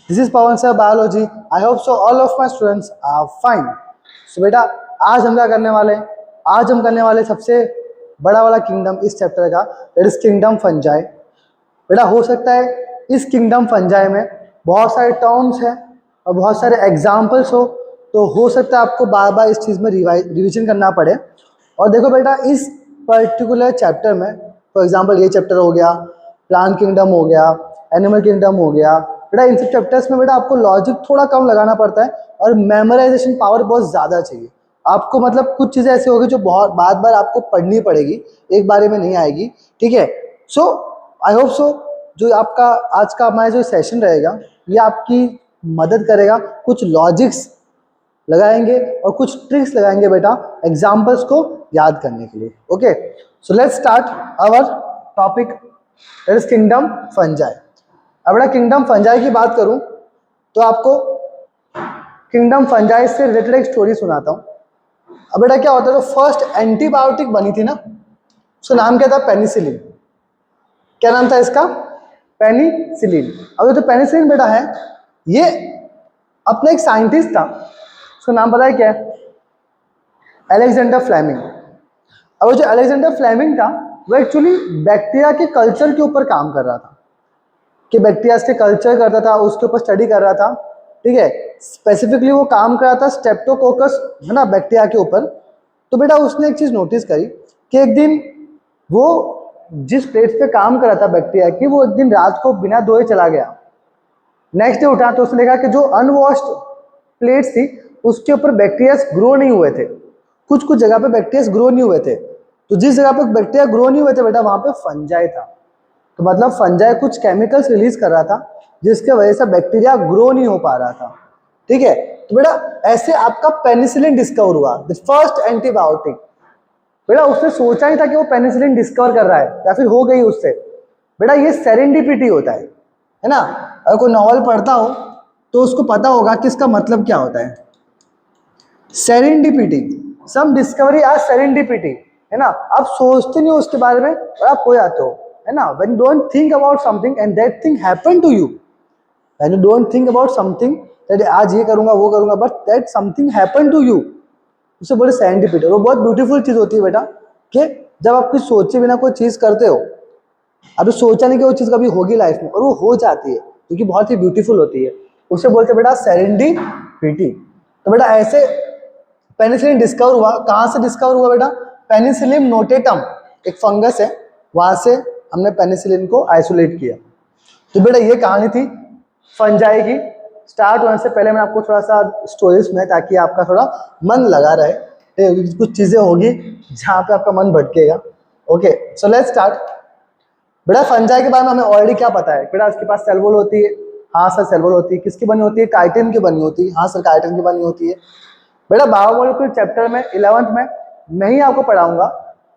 This is Pawan sir, biology. I hope so all of my students are fine. So बेटा आज हम क्या करने वाले हैं? आज हम करने वाले सबसे बड़ा वाला किंगडम इस चैप्टर का, दैट इज किंगडम फंजाई। बेटा हो सकता है इस किंगडम फंजाई में बहुत सारे टर्म्स हैं और बहुत सारे एग्जाम्पल्स तो हो सकता है आपको बार बार इस चीज़ में रिविजन करना पड़े। और देखो बेटा इस पर्टिकुलर चैप्टर में फॉर एग्जांपल ये चैप्टर हो गया, प्लांट किंगडम हो गया, एनिमल किंगडम हो गया, बेटा इन सब चैप्टर्स में बेटा आपको लॉजिक थोड़ा कम लगाना पड़ता है और मेमोराइजेशन पावर बहुत ज़्यादा चाहिए आपको। मतलब कुछ चीज़ें ऐसी होगी जो बहुत बार बार आपको पढ़नी पड़ेगी, एक बारे में नहीं आएगी, ठीक है। सो आई होप सो जो आपका आज का हमारा जो सेशन रहेगा ये आपकी मदद करेगा, कुछ लॉजिक्स लगाएंगे और कुछ ट्रिक्स लगाएंगे बेटा एग्जाम्पल्स को याद करने के लिए। Okay, so let's start our topic, that is kingdom fungi. अब बेटा किंगडम फंजाई की बात करूं तो आपको किंगडम फंजाई से रिलेटेड एक स्टोरी सुनाता हूं। अब बेटा क्या होता है, जो फर्स्ट एंटीबायोटिक बनी थी ना, उसका नाम क्या था? पेनिसिलिन। क्या नाम था इसका? पेनिसिलिन। अब ये जो पेनिसिलिन बेटा है ये अपना एक साइंटिस्ट था, उसका नाम पता है क्या है? Alexander Fleming. अब वो जो अलेक्जेंडर फ्लेमिंग था वो एक्चुअली बैक्टीरिया के कल्चर के ऊपर काम कर रहा था, कि बैक्टीरिया के कल्चर करता था, उसके ऊपर स्टडी कर रहा था, ठीक है। स्पेसिफिकली वो काम कर रहा था स्ट्रेप्टोकोकस, है ना, बैक्टीरिया के ऊपर। तो बेटा उसने एक चीज़ नोटिस करी कि एक दिन वो जिस प्लेट पे काम कर रहा था बैक्टीरिया की, वो एक दिन रात को बिना धोए चला गया। नेक्स्ट डे उठा तो उसने देखा कि जो अनवॉश्ड प्लेट्स थी उसके ऊपर बैक्टीरिया ग्रो नहीं हुए थे, कुछ कुछ जगह पे बैक्टीरिया ग्रो नहीं हुए थे। तो जिस जगह पे बैक्टीरिया ग्रो नहीं हुए थे बेटा वहां पे फंजाई था। तो मतलब फंजाई कुछ केमिकल्स रिलीज कर रहा था जिसके वजह से बैक्टीरिया ग्रो नहीं हो पा रहा था, ठीक है। तो बेटा ऐसे आपका पेनिसिलिन डिस्कवर हुआ, द फर्स्ट एंटीबायोटिक। बेटा उसने सोचा नहीं था कि वो पेनिसिलिन डिस्कवर कर रहा है या फिर हो गई उससे। बेटा ये सेरेंडिपिटी होता है ना। अगर कोई नॉवल पढ़ता हो तो उसको पता होगा कि इसका मतलब क्या होता है। सेरेंडिपिटी, सम डिस्कवरी आज सेरेंडिपिटी, है ना। आप सोचते नहीं हो उसके बारे में और आप हो जाते हो, है ना। When you don't think about something and that thing happen to you, when you don't think about something that आज ये करूंगा वो करूंगा, but that something happen to you, उसे बोले सेरेंडिपिटी। वो बहुत ब्यूटीफुल चीज होती है बेटा कि जब आप कुछ सोचे बिना कोई चीज करते हो, अभी सोचा नहीं कि वो चीज कभी होगी लाइफ में और वो हो जाती है, क्योंकि बहुत ही ब्यूटीफुल होती है, उसे बोलते बेटा सेरेंडिपिटी। तो बेटा ऐसे पेनिसिलिन डिस्कवर हुआ। कहाँ से डिस्कवर हुआ बेटा? पेनिसिलिन नोटेटम एक फंगस है, वहां से हमने पेनिसिलिन को आइसोलेट किया। तो बेटा ये कहानी थी फंजाई की। स्टार्ट होने से पहले मैं आपको थोड़ा सा स्टोरी सुनाई ताकि आपका थोड़ा मन लगा रहे, कुछ चीजें होगी जहाँ पे आपका मन भटकेगा। Okay, so let's start. बेटा फंजाई के बारे में हमें ऑलरेडी क्या पता है? बेटा उसके पास सेल वॉल होती है, हाँ सर सेल वॉल होती है। किसकी बनी होती है? काइटिन की बनी होती है, हाँ सर काइटिन की बनी होती है। बेटा बायोमोलिक्यूल चैप्टर में 11th में मैं ही आपको पढ़ाऊंगा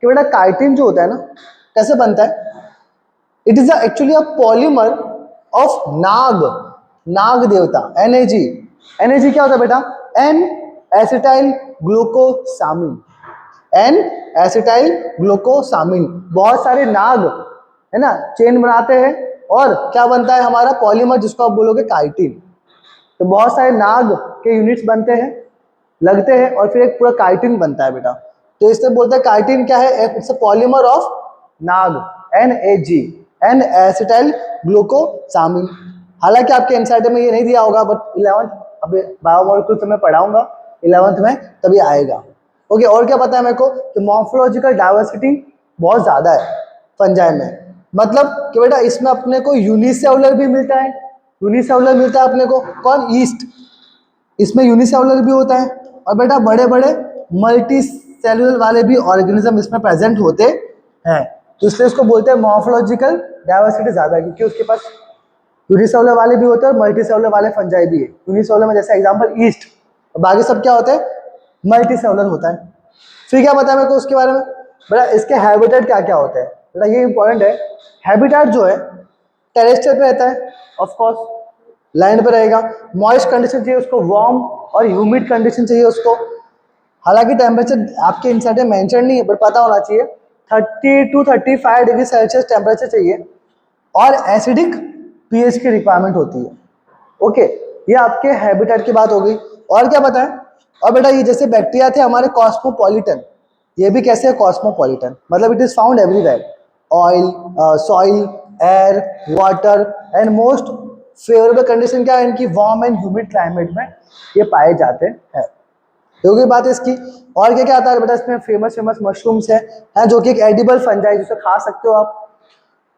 कि बेटा काइटिन जो होता है ना कैसे बनता है। It is actually a polymer of नाग, नाग देवता, NAG। NAG क्या होता है बेटा? N acetyl glucosamine, N acetyl glucosamine. बहुत सारे नाग है ना चेन बनाते हैं और क्या बनता है हमारा पॉलीमर, जिसको आप बोलोगे काइटिन। तो बहुत सारे नाग के यूनिट्स बनते हैं, लगते हैं और फिर एक पूरा काइटिन बनता है बेटा। तो इससे बोलते हैं काइटिन क्या है? It's a polymer of NAG, NAG, N acetyl glucosamine. हालांकि आपके एनसीईआरटी में ये नहीं दिया होगा, बट 11th अभी बायोमोलिक्यूल से मैं पढ़ाऊंगा 11th में तभी आएगा। ओके, और क्या पता है मेरे को कि मॉर्फोलॉजिकल डाइवर्सिटी बहुत ज्यादा है फंजाई में। मतलब कि बेटा इसमें अपने को यूनिसेलुलर भी मिलता है, यूनिसेलुलर मिलता है अपने को कौन? ईस्ट, इसमें यूनिसेलुलर भी होता है। और बेटा बड़े बड़े मल्टी सेलुलर वाले भी ऑर्गेनिज्म इसमें प्रेजेंट होते हैं। तो इसलिए इसको बोलते हैं मॉर्फोलॉजिकल डाइवर्सिटी ज्यादा है, क्योंकि उसके पास यूनिसेलुलर वाले भी होते हैं और मल्टी सेलुलर वाले फंजाई भी है। यूनिसेलुलर में जैसे एग्जांपल ईस्ट, बाकी सब क्या होते हैं? मल्टी सेलुलर होता है। फिर क्या पता है मेरे को उसके बारे में? बेटा इसके हैबिटेट क्या क्या होते हैं? बेटा ये इंपॉर्टेंट है। हैबिटेट जो है टेरेस्ट्रियल पे रहता है, ऑफ कोर्स लैंड पे रहेगा। मॉइस्ट कंडीशन चाहिए उसको, वार्म और ह्यूमिड कंडीशन चाहिए उसको। हालांकि टेम्परेचर आपके इनसाइड में मेंशन नहीं है पर पता होना चाहिए 30 to 35 डिग्री सेल्सियस टेम्परेचर चाहिए और एसिडिक pH की रिक्वायरमेंट होती है। ओके, ये आपके हैबिटेट की बात हो गई। और क्या बताएं? और बेटा ये जैसे बैक्टीरिया थे हमारे कॉस्मोपॉलिटन, ये भी कैसे है कॉस्मोपॉलिटन, मतलब it is found everywhere, oil, soil, air, water and most favourable condition क्या है इनकी, वार्म एंड ह्यूमिड क्लाइमेट में ये पाए जाते हैं। तो ये बात है इसकी। और क्या क्या आता है बेटा इसमें, फेमस फेमस मशरूम्स है जो कि एक एडिबल फंजाई जिसे खा सकते हो आप।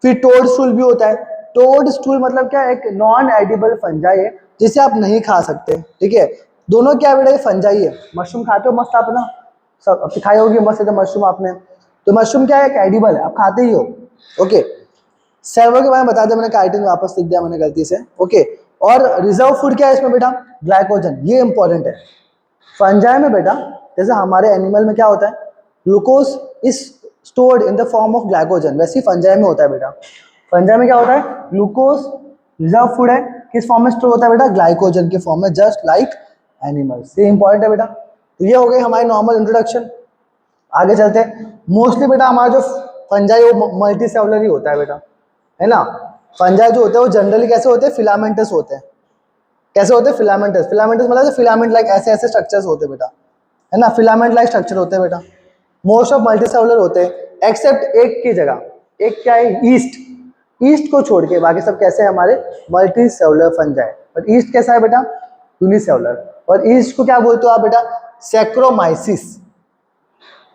फिर टोड स्टूल भी होता है। टोड स्टूल मतलब क्या है, एक नॉन एडिबल फंजाई है जिसे आप नहीं खा सकते, ठीक है। दोनों क्या बेटा, ये फंजाई है। मशरूम खाते हो मस्त आप ना, सब खाई होगी मस्त एकदम मशरूम आपने, तो मशरूम क्या है, एक एडिबल है, आप खाते ही हो। ओके, सर्वर के बारे में बता दिया मैंने, काइटिन वापस लिख दिया मैंने गलती से। ओके, और रिजर्व फूड क्या है इसमें बेटा, ग्लाइकोजन, ये इंपॉर्टेंट है। फंजाई में बेटा जैसे हमारे एनिमल में क्या होता है, glucose is stored in the form of glycogen, वैसे ही फंजाई में होता है बेटा। फंजाई में क्या होता है, ग्लूकोज रिजर्व फूड है, किस फॉर्म में स्टोर होता है बेटा, ग्लाइकोजन के फॉर्म में, जस्ट लाइक एनिमल्स। ये इंपॉर्टेंट है बेटा। तो ये हो गई हमारी नॉर्मल इंट्रोडक्शन। आगे चलते हैं। मोस्टली बेटा हमारा जो फंजाई वो मल्टी सेलुलर ही होता है बेटा, है ना। फंजाई जो होते हैं वो जनरली कैसे होते हैं, फिलामेंटस होते हैं। कैसे होते हैं, फिलामेंटस। फिलामेंटस मतलब फिलामेंट लाइक ऐसे ऐसे स्ट्रक्चर्स होते हैं बेटा, है ना, फिलामेंट लाइक स्ट्रक्चर होते हैं बेटा। मोस्ट ऑफ मल्टी सेलुलर होते हैं एक्सेप्ट एक की जगह, एक क्या है, ईस्ट। ईस्ट को छोड़ के बाकी सब कैसे है हमारे, multi cellular fungi. But east कैसा है बेटा, यूनिसेलुलर। और ईस्ट को क्या बोलते हो आप बेटा, सैक्रोमाइसिस।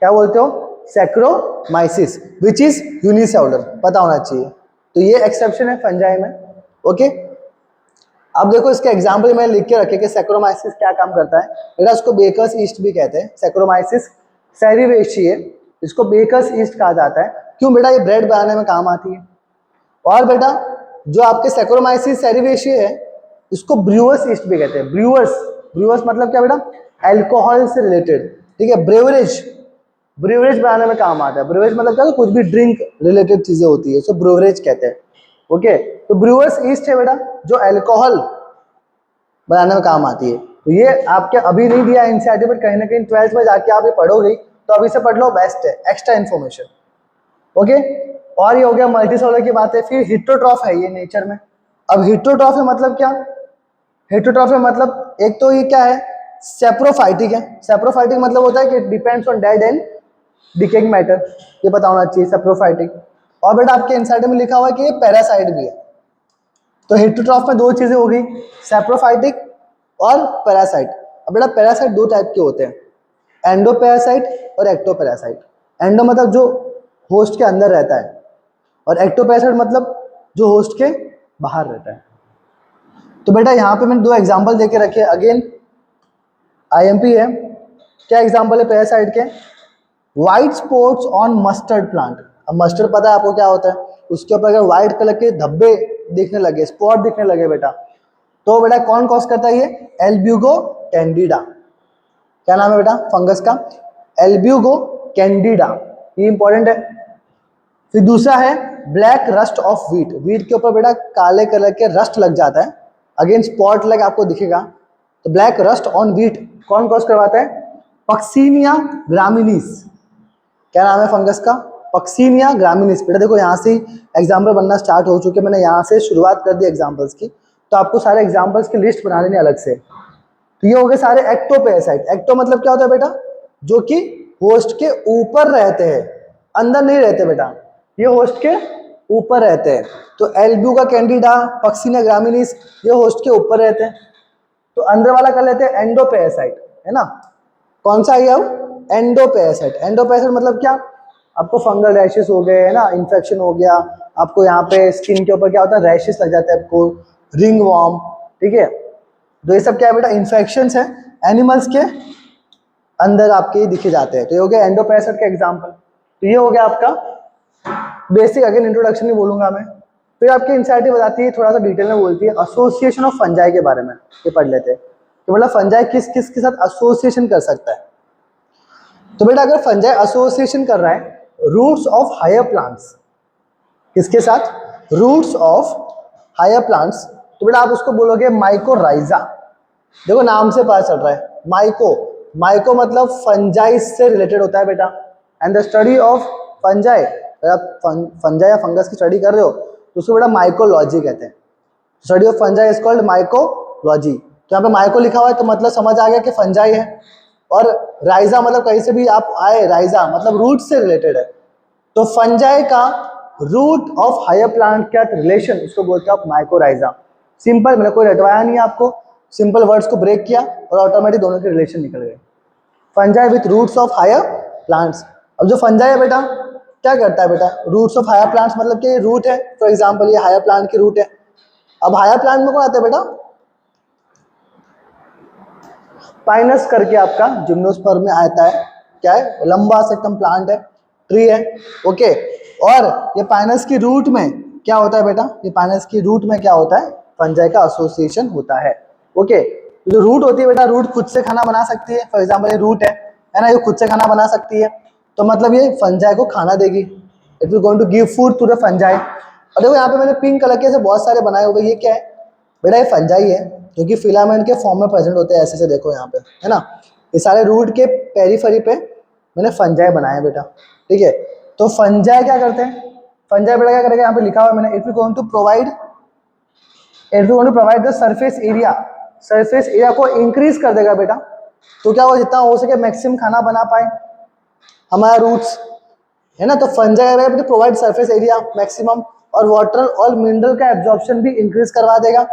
क्या बोलते हो, सैक्रोमाइसिस, विच इज यूनिसेलुलर, पता होना चाहिए। तो ये एक्सेप्शन है फंजाई में। ओके, अब देखो इसके एग्जाम्पल मैंने लिख के रखे कि सैक्रोमाइसिस क्या काम करता है बेटा, उसको बेकर्स ईस्ट भी कहते हैं। सैक्रोमाइसिस सेरिवेशिये, इसको बेकर्स ईस्ट कहा जाता है। क्यों बेटा, ये ब्रेड बनाने में काम आती है। और बेटा जो आपके सैक्रोमाइसिस सेरिवेशिये है, इसको ब्रूअर्स ईस्ट भी कहते हैं। ब्रूअर्स, ब्रूअर्स मतलब क्या बेटा, अल्कोहल से रिलेटेड, ठीक है। ब्रेवरेज, ब्रूवरेज बनाने में काम आता है। ब्रूवरेज मतलब क्या, कुछ भी ड्रिंक रिलेटेड चीजें होती है, सो ब्रूवरेज कहते हैं। ओके, तो ब्रूअर्स ईस्ट है बेटा जो अल्कोहल बनाने में काम आती है। तो ये आपके अभी नहीं दिया एनसीईआरटी, बट कहीं ना कहीं 12th में जाके आप ये पढ़ोगे, तो अभी से पढ़ लो, बेस्ट है, एक्स्ट्रा इन्फॉर्मेशन। ओके, और ये हो गया मल्टी सेलुलर की बात है। फिर हिट्रोट्रॉफ है ये नेचर में। अब हिट्रोट्रॉफ है मतलब क्या, हिट्रोट्रॉफ है मतलब एक तो ये क्या है, सेप्रोफाइटिक है। सेप्रोफाइटिक मतलब होता है कि depends on dead and decaying matter, ये पता होना चाहिए सेप्रोफाइटिक। और बेटा आपके एनसीईआरटी में लिखा हुआ है कि ये पैरासाइट भी है। तो हेटेरोट्रॉफ में दो चीजें हो गई, सेप्रोफाइटिक और पैरासाइट। अब बेटा पैरासाइट दो टाइप के होते हैं, एंडोपैरासाइट और एक्टोपैरासाइट। एंडो मतलब जो होस्ट के अंदर रहता है, और एक्टोपैरासाइट मतलब जो होस्ट के बाहर रहता है। तो बेटा यहाँ पे मैंने दो एग्जांपल देके रखे, अगेन आईएमपी है। क्या एग्जांपल है पैरासाइट के, white spots on mustard plant. अब मस्टर्ड पता है आपको क्या होता है, उसके ऊपर अगर व्हाइट कलर के धब्बे दिखने लगे, स्पॉट दिखने लगे बेटा, तो बेटा कौन कॉज करता है ये, एल्ब्यूगो कैंडिडा। क्या नाम है बेटा फंगस का, एल्ब्यूगो कैंडिडा, ये इंपॉर्टेंट है। फिर दूसरा है black rust of wheat. Wheat के ऊपर बेटा काले कलर के रस्ट लग जाता है, अगेन स्पॉट लग आपको दिखेगा। तो ब्लैक रस्ट ऑन व्हीट कौन कॉज करवाता है, पक्सीनिया ग्रामिनीस। क्या नाम है फंगस का, पक्सीनिया ग्रामिनीस। बेटा देखो यहाँ से ही एग्जाम्पल बनना स्टार्ट हो चुके, मैंने यहाँ से शुरुआत कर दी एग्जाम्पल्स की, तो आपको सारे एग्जाम्पल्स की लिस्ट बना लेनी अलग से। तो ये हो गए सारे एक्टोपैरासाइट। एक्टो मतलब क्या होता है बेटा, जो कि होस्ट के ऊपर रहते हैं, अंदर नहीं रहते बेटा, ये होस्ट के ऊपर रहते हैं। तो एल्ब्यूगा कैंडिडा, पक्सीनिया ग्रामिनीस, ये होस्ट के ऊपर रहते हैं। तो अंदर वाला कर लेते हैं एंडोपैरासाइट, है ना। कौन सा है अब, एंडोपैरासाइट। एंडोपैरासाइट मतलब क्या, आपको फंगल रैशेस हो गए, है ना, इन्फेक्शन हो गया, आपको यहाँ पे स्किन के ऊपर क्या होता है, रैशेस लग जाते हैं आपको, रिंग वॉर्म, ठीक है। तो ये सब क्या है बेटा, इन्फेक्शंस है एनिमल्स के अंदर आपके दिखे जाते हैं। तो ये हो गया एंडोपैरासाइट का एग्जाम्पल। तो ये हो गया आपका बेसिक, अगेन इंट्रोडक्शन नहीं बोलूंगा मैं। फिर आपकी एनसीईआरटी बताती है, थोड़ा सा डिटेल में बोलती है, एसोसिएशन ऑफ फंजाई के बारे में, ये पढ़ लेते हैं। तो मतलब फंजाई किस किस के साथ एसोसिएशन कर सकता है। तो बेटा अगर फंजाई एसोसिएशन कर रहा है रूट्स ऑफ हायर प्लांट्स, किसके साथ, रूट्स ऑफ हायर प्लांट्स, तो बेटा आप उसको बोलोगे माइकोराइजा। देखो नाम से पता चल रहा है, माइको, माइको मतलब फंजाई से रिलेटेड होता है बेटा। And the study of fungi, अगर आप फंजाई या फंगस की स्टडी कर रहे हो तो उसको बेटा माइकोलॉजी कहते हैं। Study of fungi is called mycology. तो यहाँ पे माइको लिखा हुआ है तो मतलब समझ आ गया कि फंजाई है। और राइजा मतलब कहीं से भी आप आए, राइजा मतलब रूट से रिलेटेड है। तो फंजाई का रूट ऑफ हायर प्लांट क्या रिलेशन, इसको बोलते हैं आप माइकोराइजा। सिंपल, मैंने कोई रटवाया नहीं आपको, सिंपल वर्ड्स को ब्रेक किया और ऑटोमेटिक दोनों के रिलेशन निकल गए। Fungi with roots of higher plants. अब जो फंजाई है बेटा क्या करता है बेटा, रूट्स ऑफ हायर प्लांट्स मतलब कि रूट है, फॉर एग्जांपल ये हायर प्लांट की रूट है। अब हायर प्लांट में कौन आता है बेटा, पाइनस करके आपका जिम्नोस्पर्म में आता है। क्या है, लंबा सा एकदम प्लांट है, ट्री है, ओके। और ये पाइनस की रूट में क्या होता है बेटा, ये पाइनस की रूट में क्या होता है, फंजाई का एसोसिएशन होता है, ओके। जो रूट होती है बेटा, रूट खुद से खाना बना सकती है, फॉर एग्जांपल ये रूट है ना, ये खुद से खाना बना सकती है, तो मतलब ये फंजाई को खाना देगी, it will going to give food to the fungi. और देखो यहाँ पे मैंने पिंक कलर के से बहुत सारे बनाए हुए, ये क्या है बेटा, ये फंजाई है जो कि फिलामेंट के फॉर्म में प्रेजेंट होते हैं, ऐसे से देखो यहाँ पे, है ना। ये सारे रूट के पेरीफेरी पे मैंने फंजाई बनाए बेटा, ठीक है। तो फंजाई क्या करते हैं, फंजाई बेटा क्या करेगा, यहाँ पे लिखा हुआ है मैंने, it will going to provide the surface area, surface area को इंक्रीज कर देगा बेटा। तो क्या वो जितना हो सके मैक्सिमम खाना बना पाए हमारा रूट्स, है ना। तो fungi provide surface area maximum, और वाटर और मिनरल का एब्जॉर्प्शन भी इंक्रीज करवा देगा,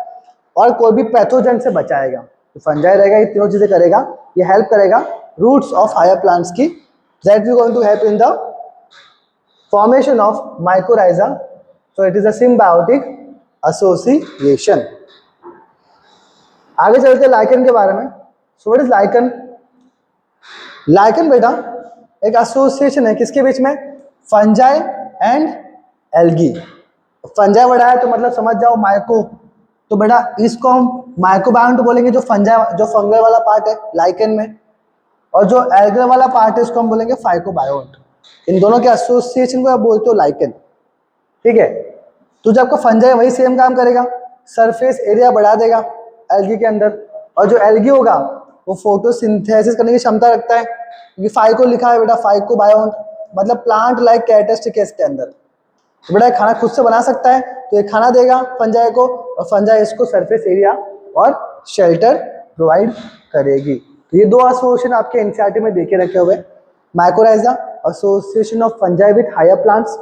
और कोई भी पैथोजन से बचाएगा। तो फंजाई रहेगा, ये तीनों चीजें करेगा, ये हेल्प करेगा रूट्स ऑफ हायर प्लांट्स की, that we going to help in the formation of mycorrhiza. So it is a symbiotic association. आगे चलते हैं लाइकन के बारे में। So what is lichen, lichen बेटा एक एसोसिएशन है किसके बीच में, फंजाई एंड एल्गी। फंजाई बढ़ाया तो मतलब समझ जाओ माइको, तो बेटा इसको हम माइकोबायोन्ट बोलेंगे, जो फंजाई जो फंगल वाला पार्ट है लाइकन में, और जो एल्गर वाला पार्ट है इसको हम बोलेंगे फाइकोबायोन्ट। इन दोनों के एसोसिएशन को आप बोलते हो लाइकन, ठीक है। तो जब आपका फंजाई वही सेम काम करेगा, सरफेस एरिया बढ़ा देगा एल्गी के अंदर, और जो एल्गी होगा वो फोटोसिंथेसिस करने की क्षमता रखता है, क्योंकि फाइको लिखा है बेटा, फाइकोबायोन्ट मतलब प्लांट लाइक कैरेक्टरिस्टिक है इसके अंदर। तो बेटा खाना खुद से बना सकता है, तो ये खाना देगा फंजाई को, और फंजाई इसको सरफेस एरिया और शेल्टर प्रोवाइड करेगी। तो ये दो एसोसिएशन आपके एनसीईआरटी में देखे रखे हुए, mycorrhiza association of fungi with higher plants,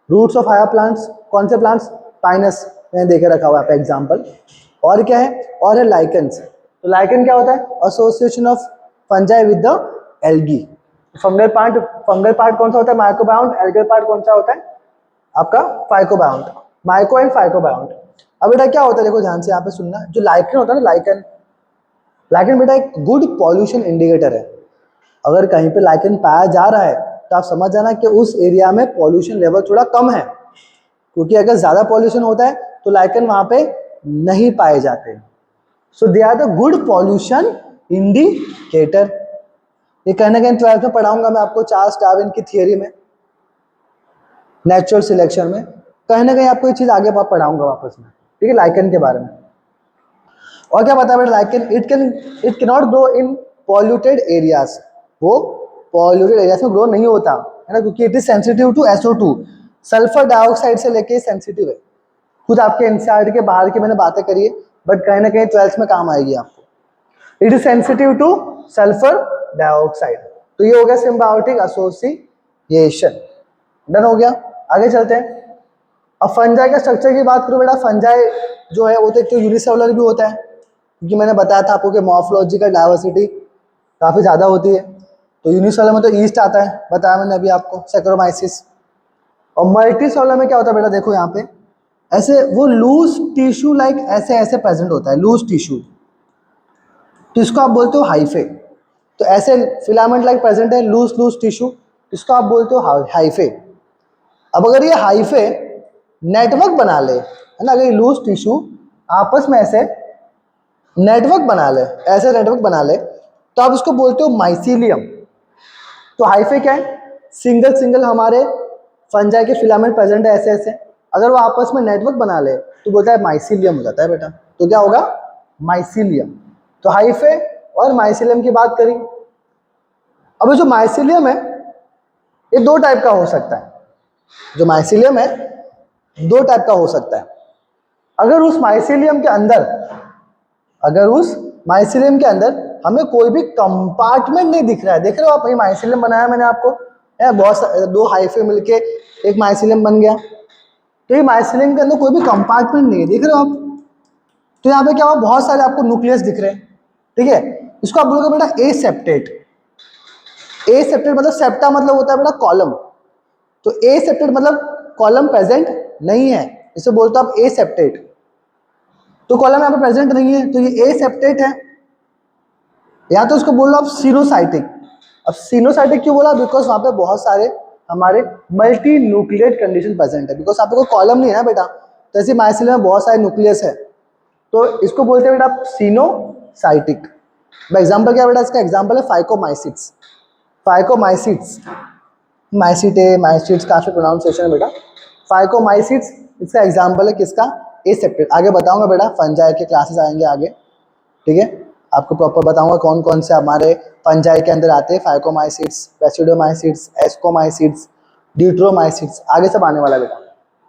roots of higher plants, कौन से प्लांट्स, पाइनस मैंने देखे रखा हुआ है एग्जाम्पल। और क्या है, और है लाइकन्स। तो लाइकन क्या होता है, association of fungi with the algae. Fungal part कौन सा होता है, माइकोबायोन्ट, एल्गल पार्ट कौन सा होता है आपका फाइकोबायोन्ट, माइको एंड फाइकोबायोन्ट। अब बेटा क्या होता है, देखो ध्यान से यहाँ पे सुनना, जो लाइकन होता है ना, लाइकन, लाइकन बेटा एक गुड पॉल्यूशन इंडिकेटर है। अगर कहीं पे लाइकन पाया जा रहा है तो आप समझ जाना कि उस एरिया में पॉल्यूशन लेवल थोड़ा कम है, क्योंकि अगर ज्यादा पॉल्यूशन होता है तो लाइकन वहां पे नहीं पाए जाते। So they are the good pollution indicator. ये कहीं ना कहीं 12th में पढ़ाऊंगा मैं आपको, चार्ल्स डार्विन की थियरी में, नेचुरल सिलेक्शन में कहीं ना कहीं आपको ये चीज आगे पढ़ाऊंगा वापस में, ठीक है, लाइकन के बारे में। और क्या पता है lichen, it can not grow in polluted areas, वो पॉल्यूटेड एरियाज में ग्रो नहीं होता है ना, क्योंकि it is sensitive to SO2, sulphur dioxide से लेके सेंसिटिव है। खुद आपके एनसीईआरटी के बाहर की मैंने बातें करी है, बट कहीं ना कहीं 12th में काम आएगी आपको। It is sensitive two sulphur dioxide. तो ये हो गया सिम्बायोटिक एसोसिएशन, डन हो गया। आगे चलते हैं। अब फंजाई का स्ट्रक्चर की बात करूं बेटा, फंजाई जो है वो तो एक तो यूनिसेलुलर भी होता है, क्योंकि मैंने बताया था आपको कि मॉर्फोलॉजिकल डाइवर्सिटी काफ़ी ज़्यादा होती है। तो यूनिसेलुलर में तो ईस्ट आता है, बताया मैंने अभी आपको, सैक्रोमाइसिस। और मल्टीसेलुलर में क्या होता है बेटा, देखो यहाँ पे ऐसे वो लूज टिश्यू लाइक ऐसे ऐसे प्रेजेंट होता है, लूज टिश्यू, तो इसको आप बोलते हो हाइफे। तो ऐसे फिलामेंट लाइक प्रेजेंट है, लूज लूज टिश्यू, इसको आप बोलते हो हाइफे। अब अगर ये हाइफे नेटवर्क बना ले, है ना, अगर ये लूज टिश्यू आपस में ऐसे नेटवर्क बना ले, ऐसे नेटवर्क बना ले, तो आप इसको बोलते हो माइसीलियम। तो हाइफे क्या है, सिंगल सिंगल हमारे फंजाई के फिलामेंट प्रेजेंट है ऐसे ऐसे, अगर वो आपस में नेटवर्क बना ले तो बोलता है माइसीलियम हो जाता है बेटा। तो क्या होगा, माइसीलियम। तो हाइफे और माइसीलियम की बात करी। अब जो माइसीलियम है ये दो टाइप का हो सकता है, जो माइसीलियम है दो टाइप का हो सकता है। अगर उस माइसेलियम के अंदर, अगर उस माइसेलियम के अंदर हमें कोई भी कंपार्टमेंट नहीं दिख रहा है, देख रहे हो आप, ये माइसेलियम बनाया मैंने आपको, है बहुत दो हाइफे मिलके एक माइसेलियम बन गया, तो ये माइसेलियम के अंदर कोई भी कंपार्टमेंट नहीं है, देख रहे हो आप। तो यहाँ पे क्या हुआ, बहुत सारे आपको न्यूक्लियस दिख रहे हैं, ठीक है। इसको आप बोलोगे बेटा ए सेप्टेट। ए सेप्टेट मतलब सेप्टा मतलब होता है बेटा कॉलम, तो ए सेप्टेट मतलब कॉलम प्रेजेंट नहीं है, इसे बोलते हो आप ए सेप्टेट। तो कॉलम यहाँ पे प्रेजेंट नहीं है, तो ये ए सेप्टेट है। या तो इसको बोल लो आप सिनोसाइटिक। अब सिनोसाइटिक क्यों बोला, बिकॉज वहां पे बहुत सारे हमारे मल्टी न्यूक्लियेट कंडीशन प्रेजेंट है, बिकॉज यहाँ पे कोई कॉलम नहीं है ना बेटा, तो ऐसे माइसेलियम में बहुत सारे न्यूक्लियस है, तो इसको बोलते हैं बेटा सिनोसाइटिक। एग्जाम्पल क्या बेटा, इसका एग्जाम्पल है फाइकोमाइसिट्स। फाइकोमाइसिट्स, माइसिटे माइसिट्स काफी प्रोनाउंसिएशन है बेटा। फाइकोमाइसिट्स इसका एग्जाम्पल है किसका, ए सेप्टेट। आगे बताऊंगा बेटा, फंजाई के क्लासेस आएंगे आगे, ठीक है, आपको प्रॉपर बताऊंगा कौन कौन से हमारे फंजाई के अंदर आते हैं, फाइकोमाइसिट्स, बेसिडोमाइसिट्स, एस्कोमाइसिट्स, ड्यूट्रोमाइसिट्स, आगे सब आने वाला बेटा,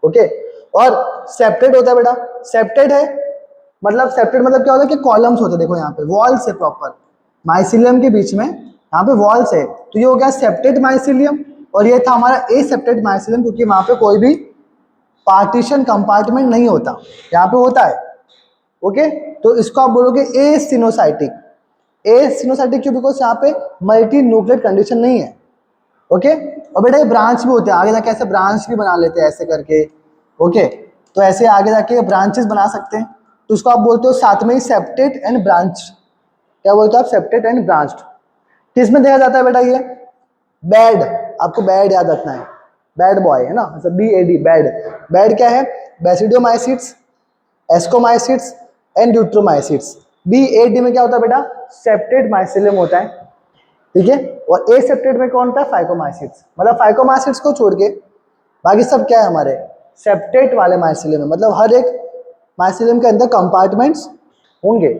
ओके। और सेप्टेट होता है बेटा, सेप्टेट है मतलब, सेप्टेट मतलब क्या होता है कि कॉलम्स होते हैं, देखो यहाँ पे वॉल्स है प्रॉपर, माइसिलियम के बीच में यहाँ पे वॉल्स है, तो ये हो गया सेप्टेट माइसिलियम, और ये था हमारा ए सेप्टेट माइसिलियम, क्योंकि वहां पे कोई भी पार्टीशन कंपार्टमेंट नहीं होता, यहाँ पे होता है, ओके। तो इसको आप बोलोगे ए सिनोसाइटिक। ए सिनोसाइटिक क्यों, बिकॉज यहाँ पे मल्टी न्यूक्लियर कंडीशन नहीं है, ओके। और बेटा ये ब्रांच भी होते हैं, आगे जाके ऐसे ब्रांच भी बना लेते हैं ऐसे करके, ओके। तो ऐसे आगे जाके ब्रांचेस बना सकते हैं, तो उसको आप बोलते हो साथ में ही सेप्टेट एंड ब्रांच। क्या बोलते हो आप, सेप्टेट एंड ब्रांच्ड। किसमें देखा जाता है बेटा ये, बेड, आपको बेड याद रखना है, बैड बॉय है ना, B A D, bed. Bed क्या है, basidiomycetes, ascomycetes and deuteromycetes. B A D में क्या होता है बेटा, सेप्टेट माइसिलियम होता है, ठीक है। और ए सेप्टेट में कौन होता है, फाइकोमाइसिट्स। मतलब फाइकोमाइसिट्स को छोड़ के बाकी सब क्या है हमारे सेप्टेट वाले माइसिलियम में, मतलब हर एक माइसिलियम के अंदर कंपार्टमेंट्स होंगे,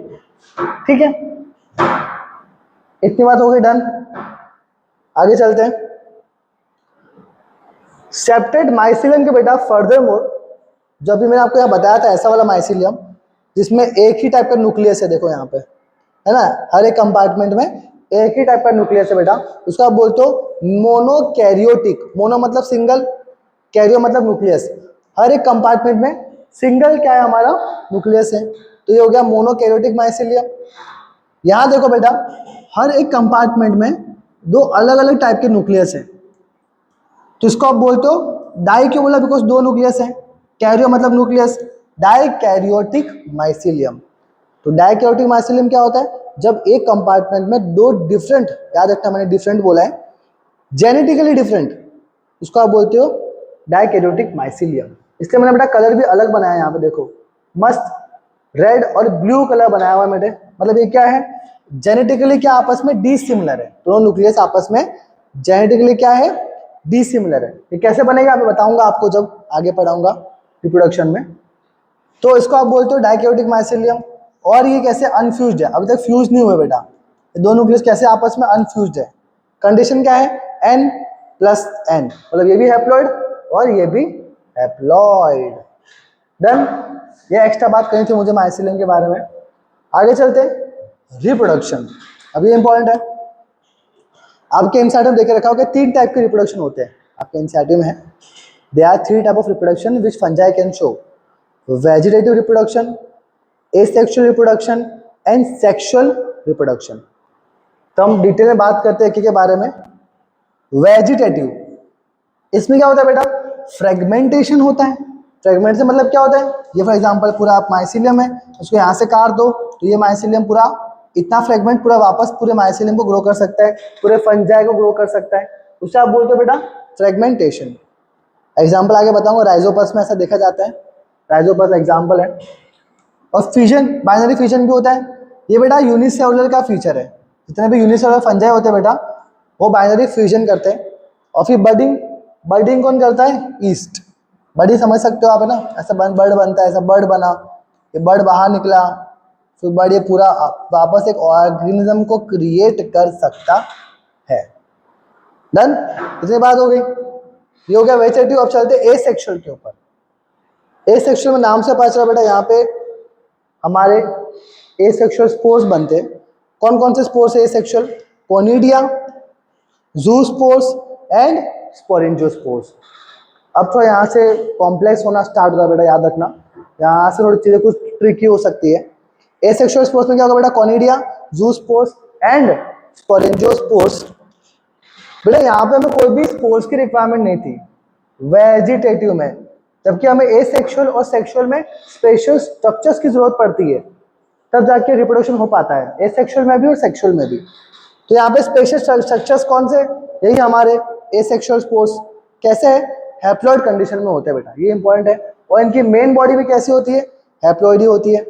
ठीक है। इतनी बात हो गई, डन। आगे चलते हैं। सेप्टेट माइसिलियम के बेटा फर्दर मोर, जो अभी मैंने आपको यहाँ बताया था ऐसा वाला माइसिलियम जिसमें एक ही टाइप का न्यूक्लियस है, देखो यहाँ पे है ना, हर एक कंपार्टमेंट में एक ही टाइप का न्यूक्लियस है बेटा, उसको आप बोलते हो मोनोकैरियोटिक। मोनो मतलब सिंगल, कैरियो मतलब न्यूक्लियस, हर एक कंपार्टमेंट में सिंगल क्या है हमारा न्यूक्लियस है, तो ये हो गया मोनोकैरियोटिक माइसिलियम। यहाँ देखो बेटा, हर एक कंपार्टमेंट में दो अलग अलग टाइप के न्यूक्लियस है, तो इसको आप बोलते हो डाई। क्यों बोला, बिकॉज दो न्यूक्लियस है, कैरियो मतलब न्यूक्लियस, डाइकैरियोटिक माइसिलियम। तो डाइकैरियोटिक माइसिलियम क्या होता है, जब एक कंपार्टमेंट में दो डिफरेंट, याद रखना मैंने डिफरेंट बोला है, जेनेटिकली डिफरेंट, उसको आप बोलते हो डाइकैरियोटिक माइसिलियम। इसलिए मैंने बेटा कलर भी अलग बनाया है, यहाँ पे देखो मस्त रेड और ब्लू कलर बनाया हुआ है मैंने, मतलब ये क्या है, जेनेटिकली क्या आपस में डिसिमिलर है, दोनों न्यूक्लियस आपस में जेनेटिकली क्या है, डिसिमिलर है। ये कैसे बनेगा मैं बताऊंगा आपको जब आगे पढ़ाऊंगा रिप्रोडक्शन में। तो इसको आप बोलते हो डाइकैरियोटिक माइसिलियम। और ये कैसे अनफ्यूज्ड है, अभी तक फ्यूज नहीं हुए बेटा, ये दो न्यूक्लियस कैसे आपस में अनफ्यूज्ड है, कंडीशन क्या है, N+N, मतलब ये भी हैप्लॉइड और ये भी हैप्लॉइड, डन। ये एक्स्ट्रा बात करनी थी मुझे माइसिलियम के बारे में। आगे चलते हैं, रिप्रोडक्शन, अभी इंपॉर्टेंट है। आपके एनसीईआरटी में देखे रखा होगा तीन टाइप के रिप्रोडक्शन होते हैं, आपके एनसीईआरटी में है, they are three type of reproduction which fungi can show, vegetative reproduction, asexual reproduction and sexual reproduction. तो हम डिटेल में बात करते हैं एक के बारे में। वेजिटेटिव, इसमें क्या होता है बेटा, फ्रेगमेंटेशन होता है। फ्रेगमेंट से मतलब क्या होता है, ये फॉर एग्जांपल पूरा आप माइसिलियम है, उसको यहाँ से काट दो तो ये माइसिलियम पूरा इतना फ्रेगमेंट पूरा वापस पूरे माइसिलियम को ग्रो कर सकता है, पूरे फंजाई को ग्रो कर सकता है, उसे आप बोलते हो बेटा फ्रेगमेंटेशन। एग्जाम्पल आगे बताऊंगा, राइजोपस में ऐसा देखा जाता है, राइजोपस एग्जाम्पल है। और फिजन, बाइनरी फिजन भी होता है, ये बेटा यूनिसेलुलर का फीचर है, जितने भी यूनिसेलुलर फंजाई होते हैं बेटा वो बाइनरी फ्यूजन करते हैं। और फिर बर्डिंग, बर्डिंग कौन करता है, ईस्ट। बर्डिंग समझ सकते हो आप है ना, ऐसा बर्ड बनता है, ऐसा बर्ड बना, ये बर्ड बाहर निकला, फिर बर्ड ये पूरा वापस एक ऑर्गेनिज्म को क्रिएट कर सकता है, डन। इतनी बात हो गई, ये हो गया वेजिटेटिव। अब चलते ए सेक्सुअल के ऊपर। एसेक्सुअल में नाम से पता चला बेटा, यहाँ पे हमारे एसेक्सुअल स्पोर्स बनते हैं। कौन कौन से स्पोर्स है asexual? Conidia, zoospores and sporangiospores. अब थोड़ा यहाँ से कॉम्प्लेक्स होना स्टार्ट होता है बेटा, याद रखना, यहाँ से थोड़ी चीज़ें कुछ ट्रिकी हो सकती है। एसेक्सुअल स्पोर्स में क्या होगा बेटा? Conidia, zoospores and sporangiospores. बेटा यहाँ पे हमें कोई भी स्पोर्स की रिक्वायरमेंट नहीं थी वेजिटेटिव में, जबकि हमें एसेक्सुअल और सेक्सुअल में स्पेशल स्ट्रक्चर्स की जरूरत पड़ती है, तब जाके रिप्रोडक्शन हो पाता है, एसेक्सुअल में भी और सेक्सुअल में भी। तो यहाँ पे स्पेशल स्ट्रक्चर्स कौन से? यही हमारे एसेक्सुअल स्पोर्स। कैसे है? हैप्लॉइड कंडीशन में होते हैं बेटा, ये इंपॉर्टेंट है। और इनकी मेन बॉडी भी कैसी होती है? हैप्लॉइड ही होती है।